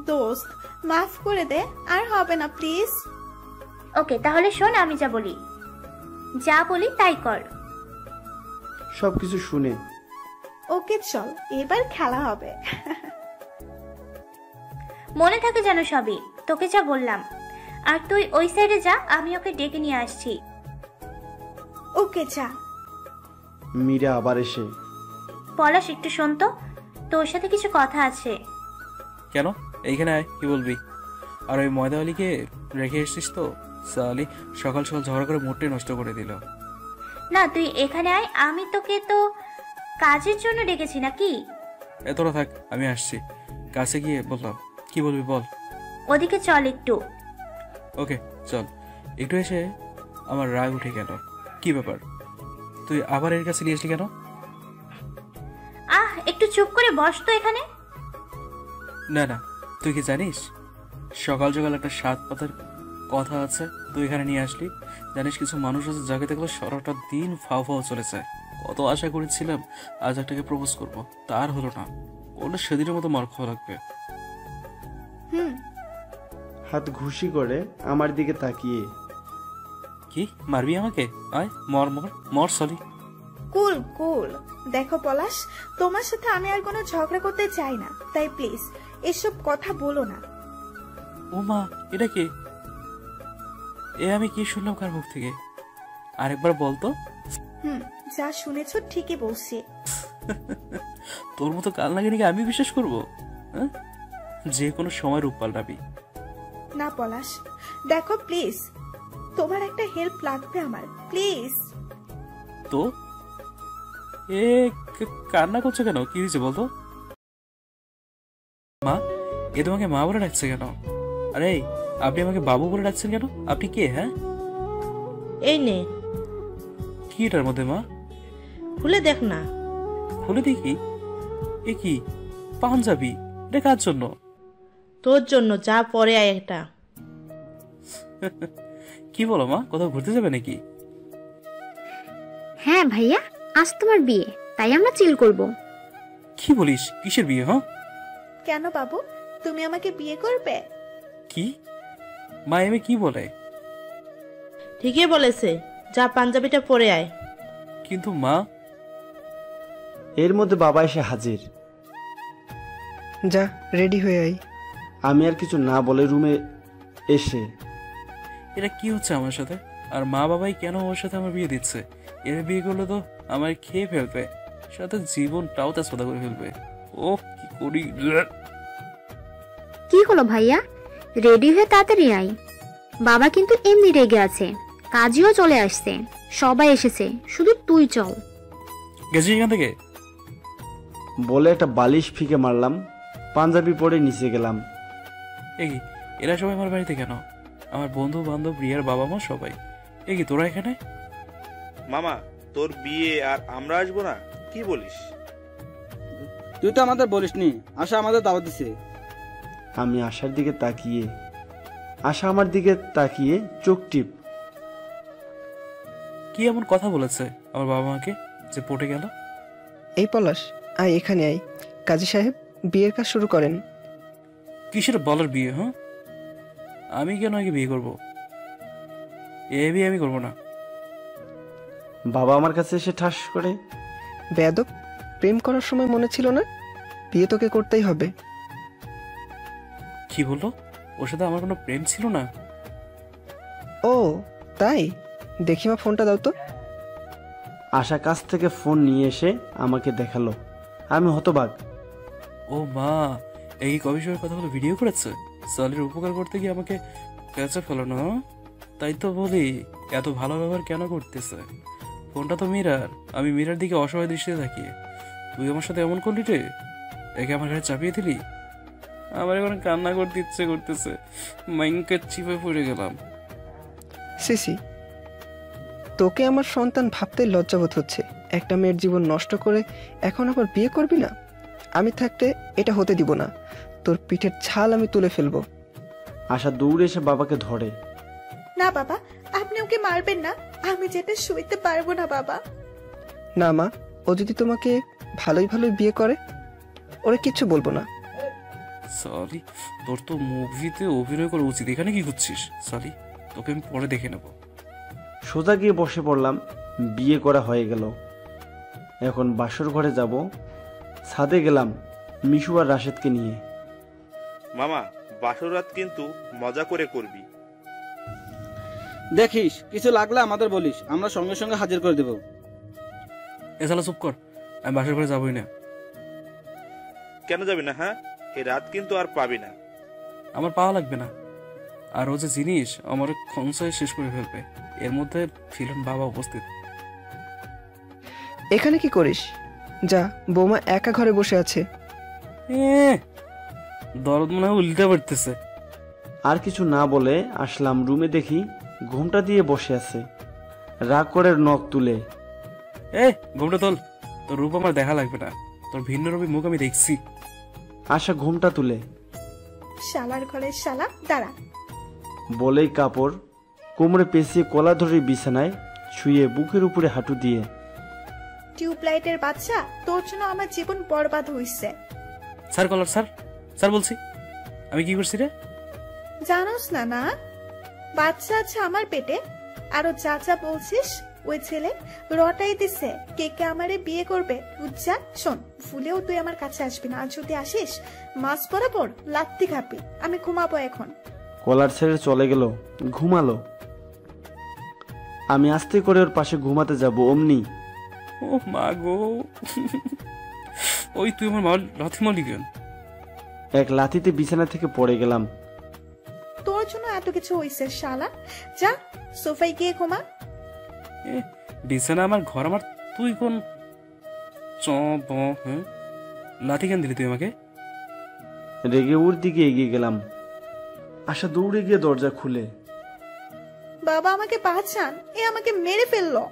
দোস্ত, মাফ করে দে, আর হবে না প্লিজ। ওকে, তাহলে শোন আমি যা বলি তাই কর। সবকিছু শুনে ওকে চল, এবার খেলা হবে। মনে থাকে যেন সবই, তোকে যা বললাম। আর তুই ওই সাইডে যা, আমি ওকে ডেকে নিয়ে আসছি। ওকে যা। মীরা আবার এসে, পলাশ একটু শোন তো, তোর সাথে কিছু কথা আছে। কেন? এইখানে আয়, কি বলবি? আর ওই ময়দাওয়ালিকে রেখে এসছিস তো? সালি সকাল সকাল ঝগড়া করে মোটে নষ্ট করে দিল। না, তুই এখানে আয়, আমি তোকে তো কাজের জন্য ডেকেছি নাকি? এতটা থাক, আমি আসছি। কাছে গিয়ে বললাম, কি বলবি বল। ওদিকে চল একটু। ওকে চল। একটু এসে আমার রাগ উঠে গেল। কি ব্যাপার, তুই আবার এর কাছে নিয়ে আসলি কেন? একটু চুপ করে বস তো এখানে। না না, তুই কি জানিস সকাল সকাল একটা 7 পাতার কথা আছে, তুই এখানে নিয়ে আসলি? জানিস কিছু মানুষ আছে যাকে দেখলে সারাটা দিন ফাও ফাও চলে যায়। কত আশা করেছিলাম আজ একটাকে প্রপোজ করবো, তার হলো না। করলে সেদিনের মতো মার খাওয়া লাগবে। হাত ঘুষি করে আমার দিকে তাকিয়ে, কি মারবি আমাকে? আয় মর মর মর সরি। কুল কুল। দেখো পলাশ, তোমার সাথে আমি আর কোনো ঝগড়া করতে চাই না, তাই প্লিজ এসব কথা বলো না। ও মা, এটা কে? এ আমি কি শুনলাম কার মুখ থেকে? আরেকবার বলতো। যা শুনেছো ঠিকই বলছি। তোর মতো কাল নাগিনীকে আমি বিশ্বাস করবো? যে কোনো সময় রূপ পাল্টাবি না পলাশ, দেখো প্লিজ, তোমার একটা হেল্প লাগবে আমার, প্লিজ। তো এ কান্না করছো কেন? কি হয়েছে বলতো? মা, এ তোমাকে মা বলে ডাকছে কেন? আরে আপনি আমাকে বাবু বলে ডাকছেন কেন? আপনি কে? হ্যাঁ, এই নে। কি এটার মধ্যে মা? খুলে দেখ না। খুলে দেখি। এ কি পাঞ্জাবি? এটা কার জন্য? তোর জন্য, যা পরে আয় একটা। কি বলো মা, কোথাও ঘুরতে যাবে নাকি? হ্যাঁ ভাইয়া, আজ তোমার বিয়ে, তাই আমরা চিল করব। কি বলিস? কিসের বিয়ে? হ্যাঁ, কেন বাবু, তুমি আমাকে বিয়ে করবে? কি মা এমে কি বলে? ঠিকই বলেছে, যা পাঞ্জাবিটা পরে আয়। কিন্তু মা। এর মধ্যে বাবা এসে হাজির। যা রেডি হয়ে আয়। আমি আর কিছু না বলে রুমে এসে, এটা কি হচ্ছে আমার সাথে? আর মা বাবাই কেন ওর সাথে আমার বিয়ে দিচ্ছে? এর বিয়ে করলে তো আমার খেয়ে ফেলবে, সাথে জীবনটাও তা সদা করে ফেলবে। ও কি করি? কি হলো ভাইয়া, রেডি হয়ে তাড়াতাড়ি আয়। বাবা কিন্তু এমনি রেগে আছে, কাজীও চলে আসছে, সবাই এসেছে, শুধু তুই চল। গেছি এখান থেকে বলে একটা বালিশ ফিকে মারলাম, পাঞ্জাবি পরে নিচে গেলাম। এগি এরা সবাই আমার বাড়িতে কেন? আমার বন্ধু বান্ধব, রিয়ার বাবা মা সবাই। এগি তোরা এখানে? মামা, তোর বিয়ে আর আমরা আসবো না? কি বলিস? তুই তো আমাদের বলিসনি, আশা আমাদের দাওয়াত দিছে। আমি আশার দিকে তাকিয়ে, আশা আমার দিকে তাকিয়ে চোখ টিপ। কি এমন কথা বলেছে আমার বাবা মাকে যে পটে গেল? এই পলাশ, আয় এখানে আয়। কাজী সাহেব বিয়ের কাজ শুরু করেন। কিসের বলার বিয়ে? হ্যাঁ, আমি কেন আগে বিয়ে করবো? এ বিয়ে আমি করবো না। বাবা আমার কাছে এসে ঠাস করে, বেয়াদব, প্রেম করার সময় মনে ছিল না বিয়ে তোকে করতেই হবে? কি বললো? ওর সাথে আমার কোনো প্রেম ছিল না। ও তাই? দেখি মা, ফোনটা দাও তো। আশা কাছ থেকে ফোন নিয়ে এসে আমাকে দেখালো। আমি হতবাক। ও মা, এই কবি সময়ের কথাগুলো ভিডিও করেছে। সালের উপকার করতে গিয়ে আমাকে পেঁচা ফেলানো। তাই তো বলি এত ভালো ব্যবহার কেন করতেছে। ফোনটা তো মীরার, আমি মীরার দিকে অসহায় দৃষ্টিতে তাকিয়ে। তুই আমার সাথে এমন করলি রে? একে আমার ঘরে চাপিয়ে দিলি। আমার এখন কান্না করতে ইচ্ছে করতেছে, মাইনকে চিপে পড়ে গেলাম। সিসি, তোকে আমার সন্তান ভাবতে লজ্জাবোধ হচ্ছে। একটা মেয়ের জীবন নষ্ট করে এখন আবার বিয়ে করবি না? আমি থাকতে এটা হতে দিব না। তোর পিঠের ছাল আমি তুলে ফেলবো। আশা দৌড়ে এসে বাবাকে ধরে। না বাবা, আপনি ওকে মারবেন না, আমি যেতে শুইতে পারবো না বাবা। না মা, ও যদি তোমাকে ভালোই ভালোই বিয়ে করে, ওরা কিচ্ছু বলবো না। সরি, তোর তো মুভিতে অভিনয় করা উচিত, এখানে কি করছিস? সরি, তোকে আমি পরে দেখে নেব। সোজা গিয়ে বসে পড়লাম। বিয়ে করা হয়ে গেল, এখন বাসর ঘরে যাব। ছাদে গেলাম মিশু আর রাশেদকে নিয়ে। মামা, বাসর রাত কিন্তু মজা করে করবি। দেখিস কিছু লাগলে আমাদের বলিস, আমরা সঙ্গে সঙ্গে হাজির করে দেব। এ শালা চুপ কর, আমি বাসর ঘরে যাবই না। কেন যাবি না? হ্যাঁ, এই রাত কিন্তু আর পাবি না। আমার পাওয়া লাগবে না। আর ও যে জিনিস আমার খনসায় শেষ করে ফেলবে, এর মধ্যে ছিলেন বাবা উপস্থিত। এখানে কি করিস? যা, বৌমা একা ঘরে বসে আছে। দরদ মনে হয় উল্টে পড়তেছে। আর কিছু না বলে আসলাম রুমে, দেখি ঘুমটা দিয়ে বসে আছে, রাগ করে নখ তুলে। ঘুমটা তোল, তোর রূপ আমার দেখা লাগবে না, তোর ভিন্ন রূপী মুখ আমি দেখছি। আশা ঘুমটা তুলে, শালার ঘরের শালা, দাঁড়া। বলেই কাপড় কোমরে পেঁচিয়ে কলা ধরে বিছানায় শুয়ে বুকের উপরে হাঁটু দিয়ে। টিউবলাইটের বাচ্চা, তোর জন্য আমার জীবন বরবাদ হইছে। স্যার কলার, স্যার স্যার বলছি, আমি কি করছি রে? জানোস না? না, বাচ্চা আছে আমার পেটে। আরো যা যা বলছিস, ওই ছেলে রটাই দিছে কে কে আমারে বিয়ে করবে। বুঝছা? শোন, ভুলেও তুই আমার কাছে আসবি না, আর যদি আসিস মাছ বরাবর লাত্তি খাবি। আমি ঘুমাবো এখন। কলার ছেড়ে চলে গেল, ঘুমালো। আমি আস্তে করে ওর পাশে ঘুমাতে যাব, অমনি ও মা গো, ওই তুই আমার লাথি মারলি কেন? এক লাথিতে বিছানা থেকে পড়ে গেলাম। তোর জন্য এত কিছু হইছে শালা, যা সোফায় গিয়ে ঘুমা। বিছানা আমার ঘর, আমার তুই কোন লাথি কেন দিলি তুই আমাকে? রেগে ওর দিকে এগিয়ে গেলাম। আশা দৌড়ে গিয়ে দরজা খুলে, বাবা আমাকে বাঁচান, এ আমাকে মেরে ফেললো।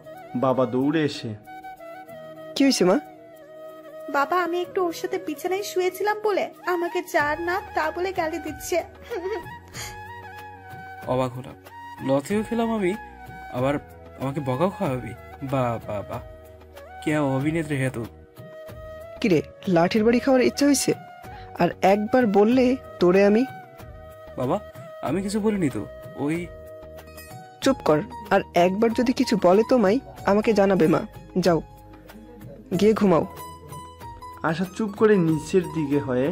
বাবা দৌড়ে এসে, কি হয়েছে মা? বাবা, আমি একটু ওর সাথে বিছানায় শুয়েছিলাম বলে আমাকে যার না তা বলে গালি দিচ্ছে। অবাক হলাম, লথিও খেলাম আমি, আবার আমাকে বকাও খাওয়াবি? বা বা বা, কে অভিনেত্রী হে তো। কিরে, লাঠির বাড়ি খাওয়ার ইচ্ছা হয়েছে? আর একবার বললে তোরে আমি। বাবা, আমি কিছু বলিনি তো। ওই চুপ কর, আর একবার যদি কিছু বলে তোমায় আমাকে জানাবে মা। যাও গিয়ে ঘুমাও। আশা চুপ করে নিচের দিকে হয়ে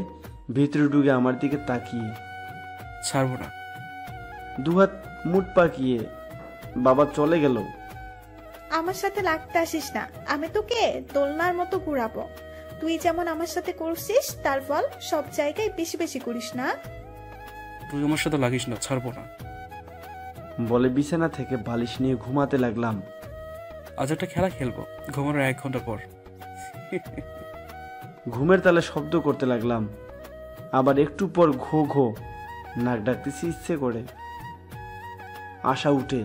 ভেতরে ঢুকে আমার দিকে তাকিয়ে, ছাড়বো না। দুহাত মুঠ পাকিয়ে বাবা চলে গেল। আমার সাথে লাগতে আসিস না, আমি তোকে দোলনার মতো ঘুরাবো। তুই যেমন আমার সাথে করছিস তার ফল সব জায়গায় বেশি বেশি করিস না। তুই আমার সাথে লাগিস না, ছাড়বো না। বলে বিছানা থেকে বালিশ নিয়ে ঘুমাতে লাগলাম। আজ একটা খেলা খেলবো ঘুমানোর 1 ঘন্টা পর। ঘুমের তালে শব্দ করতে লাগলাম, আবার একটু পর ঘো ঘো নাক ডাকতেছি ইচ্ছে করে। আশা উঠে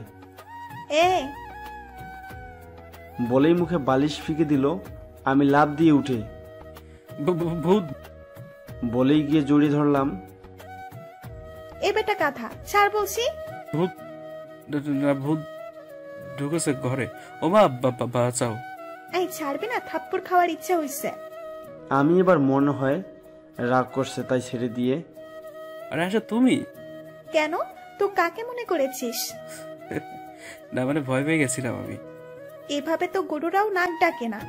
বলেই মুখে বালিশ ফিকে দিল। আমি লাফ দিয়ে উঠে ভূত বলেই গিয়ে জড়িয়ে ধরলাম। এ বেটা কাঁথা, ছাড় বলছি। ভূত ভূত ঢুকেছে ঘরে। ও মা, বাঁচাও। এই ছাড়বি না, থাপ্পড় খাওয়ার ইচ্ছা হইছে। আমি এবার মনে হয় রাগ করছে তাই ছেড়ে দিয়ে। আরে আশা, তুমি কেন? তো কাকে মনে করেছিস? না মানে ভয় পেয়ে গেছিলাম আমি। এভাবে তো গরুরাও নাক ডাকে না।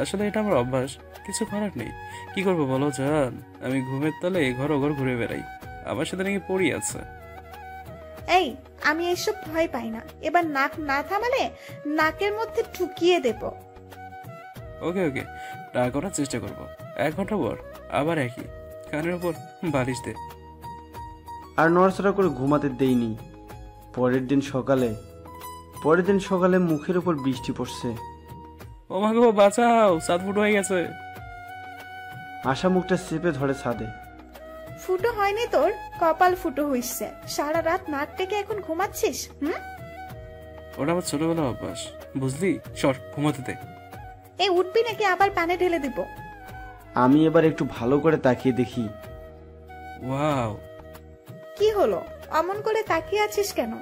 আসলে এটা আমার অভ্যাস, কিছু করার নেই। কি করবো বলো জান, আমি ঘুমের তলে ঘর ঘর ঘুরে বেড়াই, আমার সাথে নাকি পড়ি আছে। এই, আমি এইসব ভয় পাই না। এবার নাক না থামালে নাকের মধ্যে ঢুকিয়ে দেব। ওকে ওকে, না করার চেষ্টা করবো। 1 ঘন্টা পর আবার একই, কানের উপর বালিশ দে। আর নড়াচড়া করে ঘুমাতে দেইনি। পরের দিন সকালে মুখের উপর বৃষ্টি পড়ছে। ও মা গো, বাঁচাও, 7 ফুট হয়ে গেছে। আশা মুখটা চেপে ধরে ছাদে। ফুটো হয়নি তোর, কপাল ফুটো হইছে। সারা রাত নাক ডেকে এখন ঘুমাচ্ছিস। ওটা আমার ছোটবেলার অভ্যাস, বুঝলি? সর, ঘুমাতে দে। এই উঠবি নাকি আবার পানি ঢেলে দিব? আমি এবার একটু ভালো করে তাকিয়ে দেখি। ওয়াও, কি হলো? অমন করে তাকিয়ে আছিস কেন?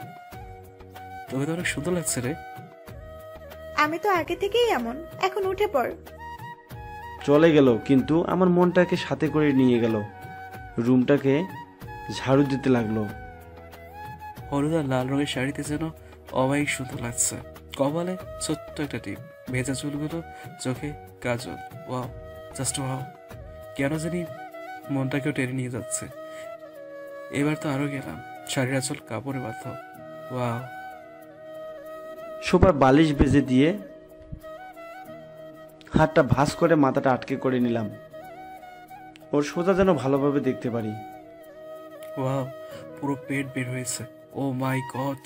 তোকে তো অনেক সুন্দর লাগছে রে। আমি তো আগে থেকেই এমন, এখন উঠে পড়। চলে গেল, কিন্তু আমার মনটাকে সাথে করে নিয়ে গেল। রুমটাকে ঝাড়ু দিতে লাগলো। হলুদ আর লাল রঙের শাড়িতে যেন অবায়িক সুন্দর লাগছে। কপালে ছোট্ট একটা টিপ, ভেজা চুলগুলো, চোখে কাজল। Wow, just wow. কেন জানি মনটাকেও টেনে নিয়ে যাচ্ছে। এবার তো আরো গেলাম, শাড়ির আঁচল কাপড়ে বাঁধ। ওয়াও। সোফার বালিশ বেজে দিয়ে হাতটা ভাঁজ করে মাথাটা আটকে করে নিলাম, ওর সোজা যেন ভালোভাবে দেখতে পারি। ওয়াও, পুরো পেট বের হয়েছে। ও মাই গড,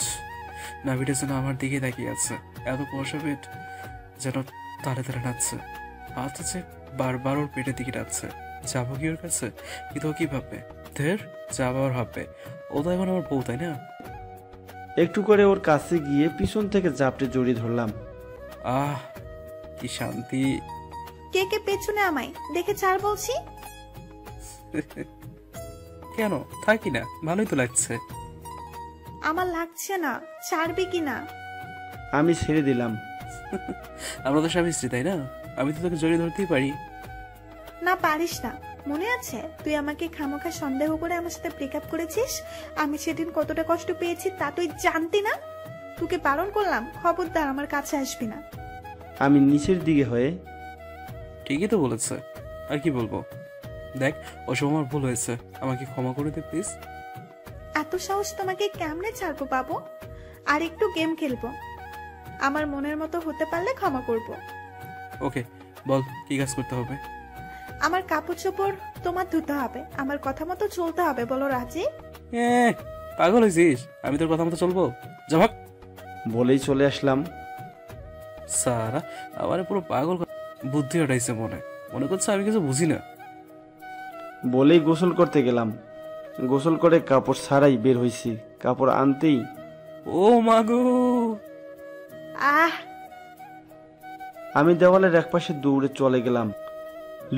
নাভিটা যেন আমার দিকে তাকিয়ে আছে। এত কষা পেট যেন তালে তালে নাচছে। হাত আছে বারবার ওর পেটের দিকে নাচছে। যাবো কি ওর কাছে? কিন্তু ও কি ভাববে? ধের, যাবো আর ভাববে। ও তো এখন আমার বউ, তাই না? একটু করে ওর কাছে গিয়ে পিছন থেকে জাপটে জড়িয়ে ধরলাম। আহ, কি শান্তি। কে কে পেছনে আমায় দেখে ছাড় বলছি। কেন থাকি না, ভালোই তো লাগছে। আমার লাগছে না, ছাড়বি কি না? আমি ছেড়ে দিলাম। আমরা তো স্বামী স্ত্রী, তাই না? আমি তো তোকে জড়িয়ে ধরতেই পারি। না পারিস না। মনে আছে তুই আমাকে খামোখা সন্দেহ করে আমার সাথে ব্রেকআপ করেছিস? আমি সেদিন কতটা কষ্ট পেয়েছি তা তুই জানতি না? তোকে বারণ করলাম, খবরদার আমার কাছে আসবি না। আমি নিচের দিকে হয়ে, ঠিকই তো বলেছে, আর কি বলবো। দেখ, ওসব আমার ভুল হয়েছে, আমাকে ক্ষমা করে দে প্লিজ। এত সাহস তোমাকে কেমনে ছাড়বো বাবু? আর একটু গেম খেলবো, আমার মনের মতো হতে পারলে ক্ষমা করব। ওকে, বল কি কাজ করতে হবে? আমার কাপড় চোপড় তোমার ধুতে হবে, আমার কথা মতো চলতে হবে। বলো রাজি? পাগল হয়েছিস? আমি তোর কথা মতো চলবো? জবাব বলেই চলে আসলাম। সারা আমার পুরো পাগল বুদ্ধি হটাইছে, মনে করছে আমি কিছু বুঝি না। বলেই গোসল করতে গেলাম। গোসল করে কাপড় ছাড়াই বের হয়েছি। কাপড় আনতেই ও মাগো, আহ! আমি দেওয়ালের একপাশে দৌড়ে চলে গেলাম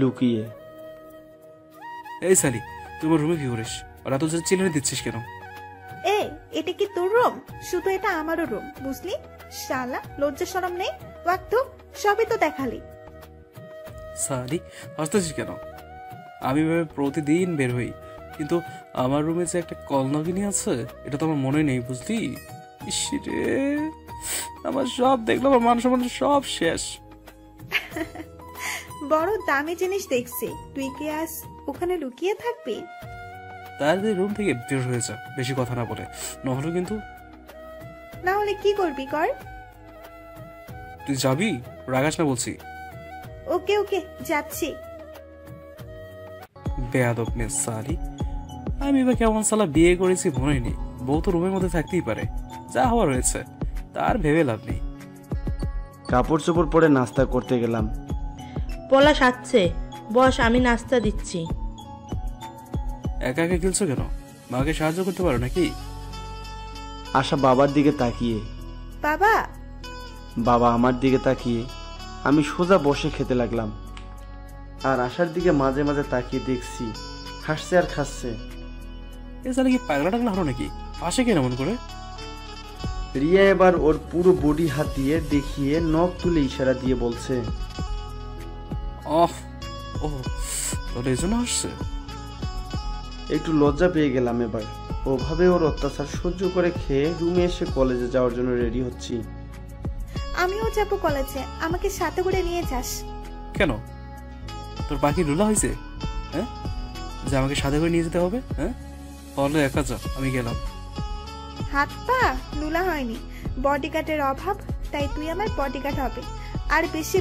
লুকিয়ে। এই সালি, তুই আমার রুমে কি করিস? ওরা তো চিনে দিচ্ছিস কেন? এটা কি তোর রুম? শুধু এটা আমারও রুম, বুঝলি? শালা, লজ্জা শরম নেই? ওয়াক্তু সবই তো দেখালি। সালি, হাসতেছিস কেন? আমি প্রতিদিন বের হই, কিন্তু আমার রুমে যে একটা কলনাগিনী আছে এটা তো আমার মনে নেই, বুঝলি? ইসরে, আমার সব দেখলাম, আমার মান সম্মান সব শেষ। বড় দামি জিনিস দেখছি, তুই কি আজ ওখানে লুকিয়ে থাকবি? তাড়াতাড়ি রুম থেকে বের হয়ে যা, বেশি কথা না বলে, নহলে কিন্তু। না হলে কি করবি কর। তুই যাবি? রাগাস না বলছি। ওকে ওকে, যাচ্ছি। বেয়াদব মেয়ে সালি, আমি বা কেমন সালা বিয়ে করেছি মনে নেই। বউ তো রুমের মধ্যে থাকতেই পারে, যা হওয়ার হয়েছে, তার ভেবে লাভ নেই। কাপড় চোপড় পরে নাস্তা করতে গেলাম। পলাশ আসছে, বস, আমি নাস্তা দিচ্ছি। একা একা খেলছো কেন? মাকে সাহায্য করতে পারো নাকি? আশা বাবার দিকে তাকিয়ে, বাবা বাবা আমার দিকে তাকিয়ে, আমি সোজা বসে খেতে লাগলাম। আর আশার দিকে মাঝে মাঝে তাকিয়ে দেখছি হাসছে আর খাচ্ছে। এ সালে কি পাগলা টাগলা হলো নাকি? আসে কেন মন করে? রিয়া এবার ওর পুরো বডি হাত দিয়ে দেখিয়ে নখ তুলে ইশারা দিয়ে বলছে, ও তোর এই জন্য আসছে। একটু লজ্জা পেয়ে গেলাম এবার। ওভাবে ওর অত্যাচার সহ্য করে খেয়ে রুমে এসে কলেজে যাওয়ার জন্য রেডি হচ্ছি। আমিও যাবো কলেজে, আমাকে সাথে করে নিয়ে যাস। কেন, তোর বাকি লুলা হয়েছে? হ্যাঁ, যে আমাকে সাথে করে নিয়ে যেতে হবে? হ্যাঁ, তাহলে একা যা, আমি গেলাম। হাত পা লুলা হয়নি, বডিগার্ডের অভাব, তাই তুই আমার বডিগার্ড হবে। আর বেশি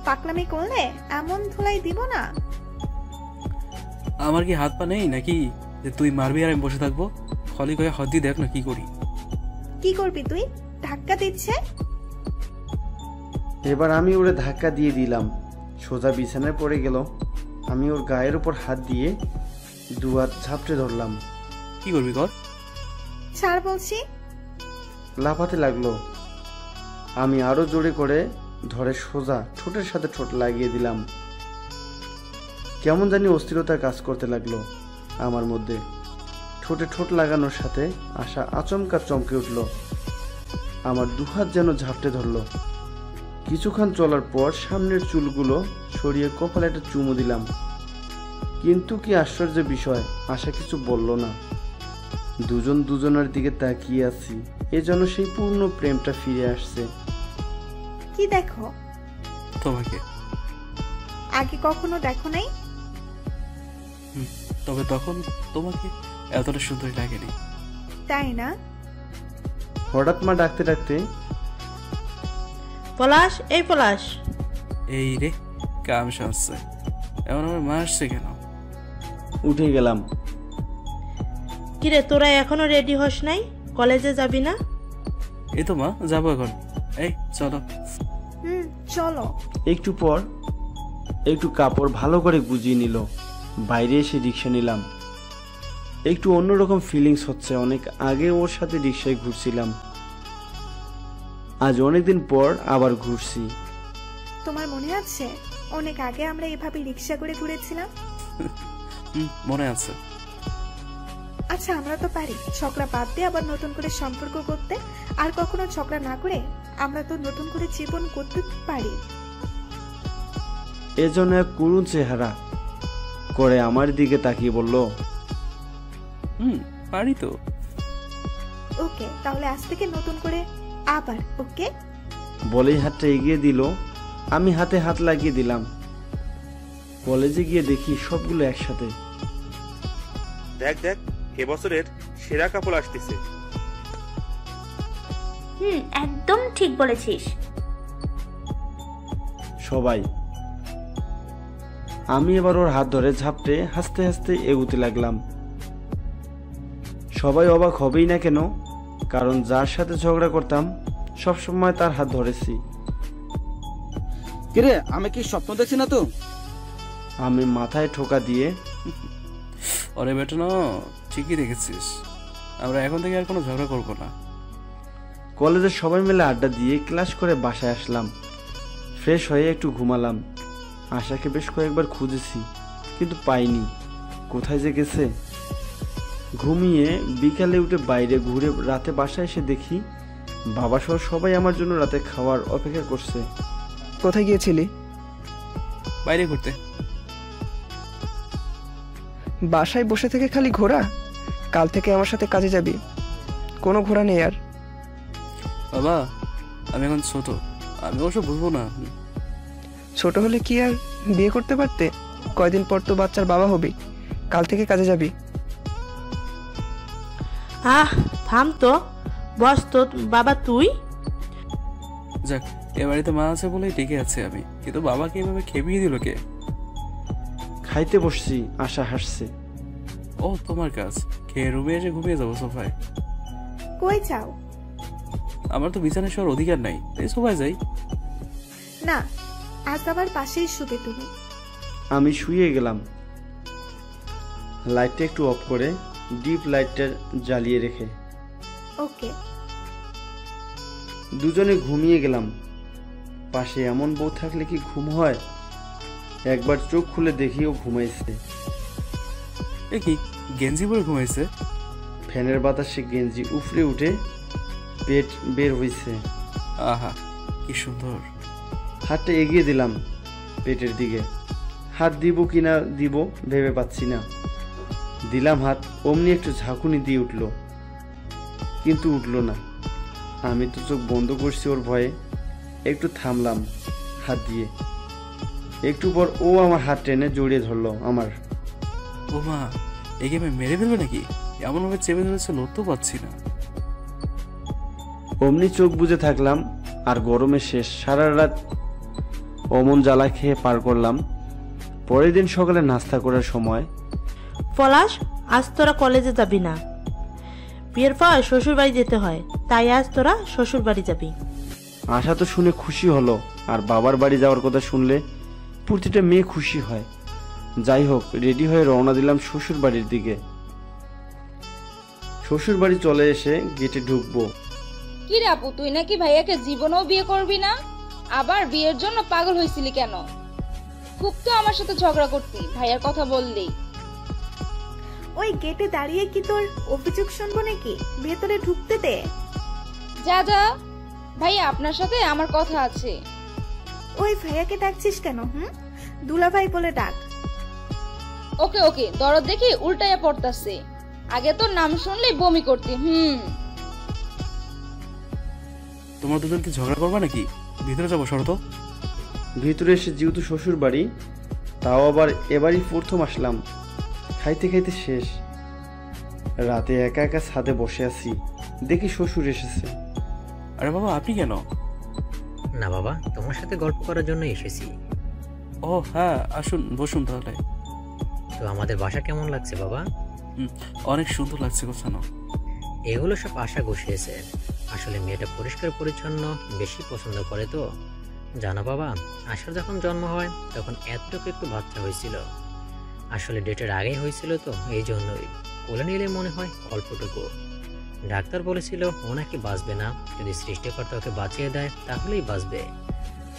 পাকলামি করলে এমন ধুলাই দিব না। আমার কি হাত পা নেই নাকি যে তুই মারবি আর আমি বসে থাকবো? খলি করে হাত দিয়ে দেখ না কি করি। কি করবি তুই? ধাক্কা দিচ্ছে। এবার আমি ওরে ধাক্কা দিয়ে দিলাম, সোজা বিছানায় পড়ে গেল। আমি ওর গায়ের উপর হাত দিয়ে দুহাত ঝাপটে ধরলাম। কি করবি কর? ছাড় বলছি। লাফাতে লাগলো। আমি আরো জোরে করে ধরে সোজা ঠোঁটের সাথে ঠোঁট লাগিয়ে দিলাম। কেমন জানি অস্থিরতা কাজ করতে লাগলো আমার মধ্যে। ঠোঁটে ঠোঁট লাগানোর সাথে আশা আচমকা চমকে উঠল। আমার দুহাত যেন ঝাপটে ধরলো। কিছুক্ষণ চলার পর সামনের চুলগুলো সরিয়ে কপালে একটা চুমু দিলাম। কিন্তু কি আশ্চর্য বিষয়, আশা কিছু বলল না। দুজন দুজনের দিকে তাকিয়ে আছি, এজন্য সেই পূর্ণ প্রেমটা ফিরে আসছে। কি দেখো? তোমাকে। আগে কখনো দেখো নাই? তবে তখন তোমাকে এতটা সুন্দর লাগেনি। তাই না? হঠাৎ মা ডাকতে ডাকতে, পলাশ, এই পলাশ। এই রে, কাম সাজছে। এমন আমার মা আসছে কেন? উঠে গেলাম। কিরে, তোরা এখনো রেডি হস নাই? কলেজে যাবি না? এই তো মা, যাবো এখন। এই চলো। চলো। একটু পর একটু কাপড় ভালো করে গুজিয়ে নিল, বাইরে এসে রিক্সা নিলাম। একটু অন্যরকম ফিলিংস হচ্ছে, অনেক আগে ওর সাথে রিক্সায় ঘুরছিলাম, আজ অনেকদিন পর আবার ঘুরছি। তোমার মনে আছে অনেক আগে আমরা এভাবে রিক্সা করে ঘুরেছিলাম? মনে আছে। আচ্ছা, আমরা তো পারি ঝগড়া বাদ দিয়ে আবার নতুন করে সম্পর্ক করতে, আর কখনো ঝগড়া না করে আমরা তো নতুন করে জীবন করতে পারি। এজন্য এক করুণ চেহারা করে আমার দিকে তাকিয়ে বলল, পারি তো। ওকে, তাহলে আজ থেকে নতুন করে আবার। ওকে বলেই হাতটা এগিয়ে দিল, আমি হাতে হাত লাগিয়ে দিলাম। কলেজে গিয়ে দেখি সবগুলো একসাথে। দেখ দেখ, এবছরের সেরা কাপড় আসতেছে। একদম ঠিক বলেছিস। সবাই। আমি এবার ওর হাত ধরে ঝাপটে হাসতে হাসতে এগুতে লাগলাম। সবাই অবাক হবেই না কেন, কারণ যার সাথে ঝগড়া করতাম সবসময় তার হাত ধরেছি। কিরে, আমি কি স্বপ্ন দেখছি না তো? আমি মাথায় ঠোকা দিয়ে, আরে বেটা না, ঠিকই দেখেছিস। আমরা এখন থেকে আর কোনো ঝগড়া করবো না। কলেজের সবাই মিলে আড্ডা দিয়ে ক্লাস করে বাসায় আসলাম। ফ্রেশ হয়ে একটু ঘুমালাম। আশাকে বেশ কয়েকবার খুঁজেছি, কিন্তু পাইনি। কোথায় যে গেছে? ঘুমিয়ে বিকালে উঠে বাইরে ঘুরে রাতে বাসায় এসে দেখি বাবা সহ সবাই আমার জন্য রাতে খাওয়ার অপেক্ষা করছে। কোথায় গিয়েছিলি? বাইরে ঘুরতে। বাসায় বসে থেকে খালি ঘোরা? কাল থেকে আমার সাথে কাজে যাবি। কোনো ঘোরা নেই আর। বাবা, আমি এখন ছোট, আমি ওসব বুঝবো না। ছোট হলে কি আর বিয়ে করতে পারতে? কয়দিন পর তো বাচ্চার বাবা হবি। কাল থেকে কাজে যাবি। থাম তো, বস তো। বাবা তুই? যাক, এ বাড়িতে মা আছে বলেই টিকে আছে আমি, কিন্তু বাবাকে এভাবে খেপিয়ে দিল কে? খাইতে বসছি, আশা হাসছে। ও, তোমার কাজ। খেয়ে রুমে এসে ঘুমিয়ে যাবো সোফায়। কই যাও? আমার তো বিছানায় শোয়ার অধিকার নাই, তাই সোফায় যাই। না, আজ আমার পাশেই শুবে তুমি। আমি শুয়ে গেলাম। লাইটটা একটু অফ করে ডিপ লাইটটা জ্বালিয়ে রেখে ওকে। দুজনে ঘুমিয়ে গেলাম। পাশে এমন বউ থাকলে কি ঘুম হয়? একবার চোখ খুলে দেখি ও ঘুমাইছে। এ কি, গেঞ্জি পরে ঘুমাইছে? ফ্যানের বাতাসে গেঞ্জি উফরে উঠে পেট বের হইছে। আহা, কি সুন্দর। হাতটা এগিয়ে দিলাম পেটের দিকে। হাত দিব কিনা দিব ভেবে পাচ্ছি না। দিলাম হাত, অমনি একটু ঝাঁকুনি দিয়ে উঠল, কিন্তু উঠল না। আমি তো চোখ বন্ধ করছি ওর ভয়ে। একটু থামলাম হাত দিয়ে। একটু পর ও আমার হাত টেনে জড়িয়ে ধরলো আমার। ও মা, একে আমি মেরে ফেলবে নাকি? এমন ভাবে চেপে ধরেছে, লড়তেও পাচ্ছি না। অমনি চোখ বুজে থাকলাম। আর গরমে শেষ। সারা রাত অমন জ্বালা খেয়ে পার করলাম। পরের দিন সকালে নাস্তা করার সময়, পলাশ, আজ তোরা কলেজে যাবি না। বিয়ের পর শ্বশুর বাড়ি যেতে হয়, তাই আজ তোরা শ্বশুর বাড়ি যাবি। আশা তো শুনে খুশি হলো, আর বাবার বাড়ি যাওয়ার কথা শুনলে প্রতিটা মেয়ে খুশি হয়। যাই হোক, রেডি হয়ে রওনা দিলাম শ্বশুর বাড়ির দিকে। শ্বশুর বাড়ি চলে এসে গেটে ঢুকবো। কি রে আপু, তুই নাকি ভাইয়াকে জীবনেও বিয়ে করবি না? আবার বিয়ের জন্য পাগল হয়েছিলি কেন? খুব তো আমার সাথে ঝগড়া করতি ভাইয়ার কথা বললেই। ওই গেটে দাঁড়িয়ে কি তোর অভিযোগ শুনবো নাকি? ভেতরে ঢুকতে দে। যা যা, ভাইয়া আপনার সাথে আমার কথা আছে। ওই ভাইয়াকে ডাকছিস কেন? দুলাভাই বলে ডাক। ওকে ওকে, দরদ দেখি উল্টাইয়া পড়তাছে। আগে তোর নাম শুনলেই বমি করতি। তোমরা দুজন কি ঝগড়া করবা নাকি? ভিতরে যাবো, শরত। ভিতরে এসে যেহেতু শ্বশুর বাড়ি, তাও আবার এবারই প্রথম আসলাম। খাইতে খাইতে শেষ। রাতে একা একা ছাদে বসে আছি, দেখি শ্বশুর এসেছে। আরে বাবা, আপনি কেন? না বাবা, তোমার সাথে গল্প করার জন্য এসেছি। ও হ্যাঁ, আসুন, বসুন তাহলে। তো আমাদের বাসা কেমন লাগছে বাবা? অনেক সুন্দর লাগছে গোছানো। এগুলো সব আশা গুছিয়েছে। আসলে মেয়েটা পরিষ্কার পরিচ্ছন্ন বেশি পছন্দ করে তো। জানো বাবা, আশার যখন জন্ম হয় তখন এতটুকু একটু বাচ্চা হয়েছিল। আসলে ডেটের আগেই হয়েছিল তো, এই জন্যই কোলে নিলে মনে হয় অল্পটুকু। ডাক্তার বলেছিল ও নাকি বাঁচবে না, যদি সৃষ্টিকর্তা ওকে বাঁচিয়ে দেয় তাহলেই বাঁচবে।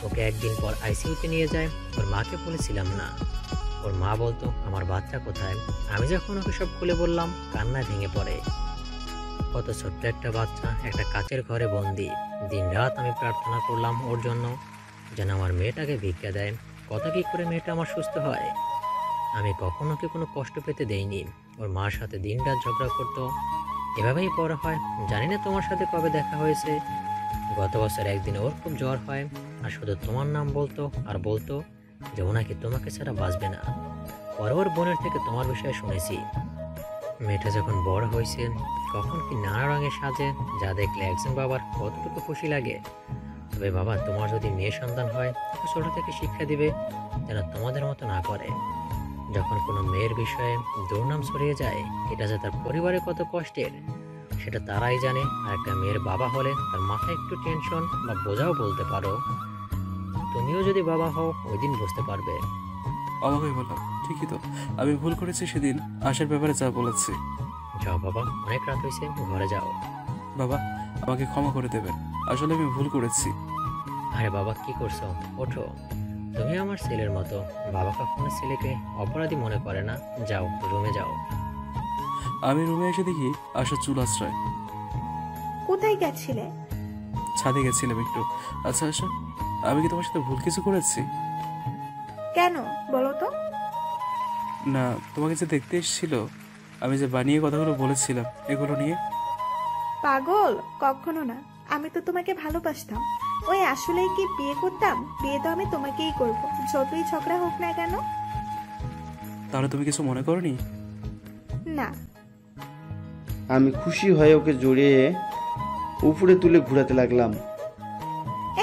ওকে একদিন পর আইসিইউতে নিয়ে যায়। ওর মাকে বলেছিলাম না। ওর মা বলতো আমার বাচ্চা কোথায়। আমি যখন ওকে সব খুলে বললাম, কান্নায় ভেঙে পড়ে। কত ছোট্ট একটা বাচ্চা একটা কাচের ঘরে বন্দি। দিন রাত আমি প্রার্থনা করলাম ওর জন্য, যেন আমার মেয়েটাকে ভিক্ষা দেয়। কথা কি করে মেয়েটা আমার সুস্থ হয়? আমি কখনো ওকে কোনো কষ্ট পেতে দেইনি। ওর মার সাথে দিন রাত ঝগড়া করতো। এভাবেই বড় হয়। জানি না তোমার সাথে কবে দেখা হয়েছে। গত বছর একদিন ওর খুব জ্বর হয়, আর শুধু তোমার নাম বলতো আর বলতো যে ও নাকি তোমাকে ছাড়া বাঁচবে না। পরে ওর বোনের থেকে তোমার বিষয়ে শুনেছি। মেয়েটা যখন বড় হয়েছে কখন কি নানা রঙের সাজে, যা দেখলে একজন বাবার কতটুকু খুশি লাগে। তবে বাবা, তোমার যদি মেয়ে সন্তান হয় ছোট থেকে শিক্ষা দিবে যেন তোমাদের মতো না করে। যখন কোনো মেয়ের বিষয়ে দুর্নাম ছড়িয়ে যায়, এটা যে তার পরিবারে কত কষ্টের সেটা তারাই জানে। আর একটা মেয়ের বাবা হলে তার মাথায় একটু টেনশন বা বোঝাও বলতে পারো। তুমিও যদি বাবা হও ওই দিন বুঝতে পারবে। অবাক হয়ে বললাম, ঠিকই তো, আমি ভুল করেছি সেদিন আসার ব্যাপারে যা বলেছি। যাও বাবা, অনেক রাত হয়েছে, ঘরে যাও। বাবা, আমাকে ক্ষমা করে দেবেন, আসলে আমি ভুল করেছি। আরে বাবা, কি করছো? ওঠো, তুমি আমার ছেলের মতো। বাবা কখনো ছেলেকে অপরাধী মনে করে না। যাও, রুমে যাও। আমি রুমে এসে দেখি আশা চুল আশ্রয়। কোথায় গেছিলে? ছাদে গেছিলাম একটু। আচ্ছা আশা, আমি কি তোমার সাথে ভুল কিছু করেছি? কেন বলো তো? না, তোমাকে যে দেখতে এসেছিল, আমি যে বানিয়ে কথাগুলো বলেছিলাম এগুলো নিয়ে। পাগল, কখনো না। আমি তো তোমাকে ভালোবাসতাম। ওই আসলেই কি বিয়ে করতাম? বিয়ে তো আমি তোমাকেই করব, যতই ঝগড়া হোক না কেন। তাহলে তুমি কিছু মনে করনি? না। আমি খুশি হয়ে ওকে জড়িয়ে উপরে তুলে ঘোরাতে লাগলাম।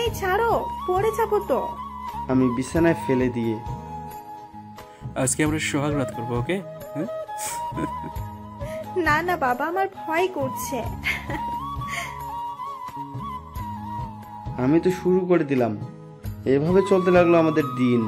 এই ছাড়ো, পড়ে যাবো তো। আমি বিছানায় ফেলে দিয়ে। আজকে আমরা সোহাগ রাত করবো, ওকে? না না বাবা, আমার ভয় করছে। আমি তো শুরু করে দিলাম। এভাবে চলতে লাগলো আমাদের দিন।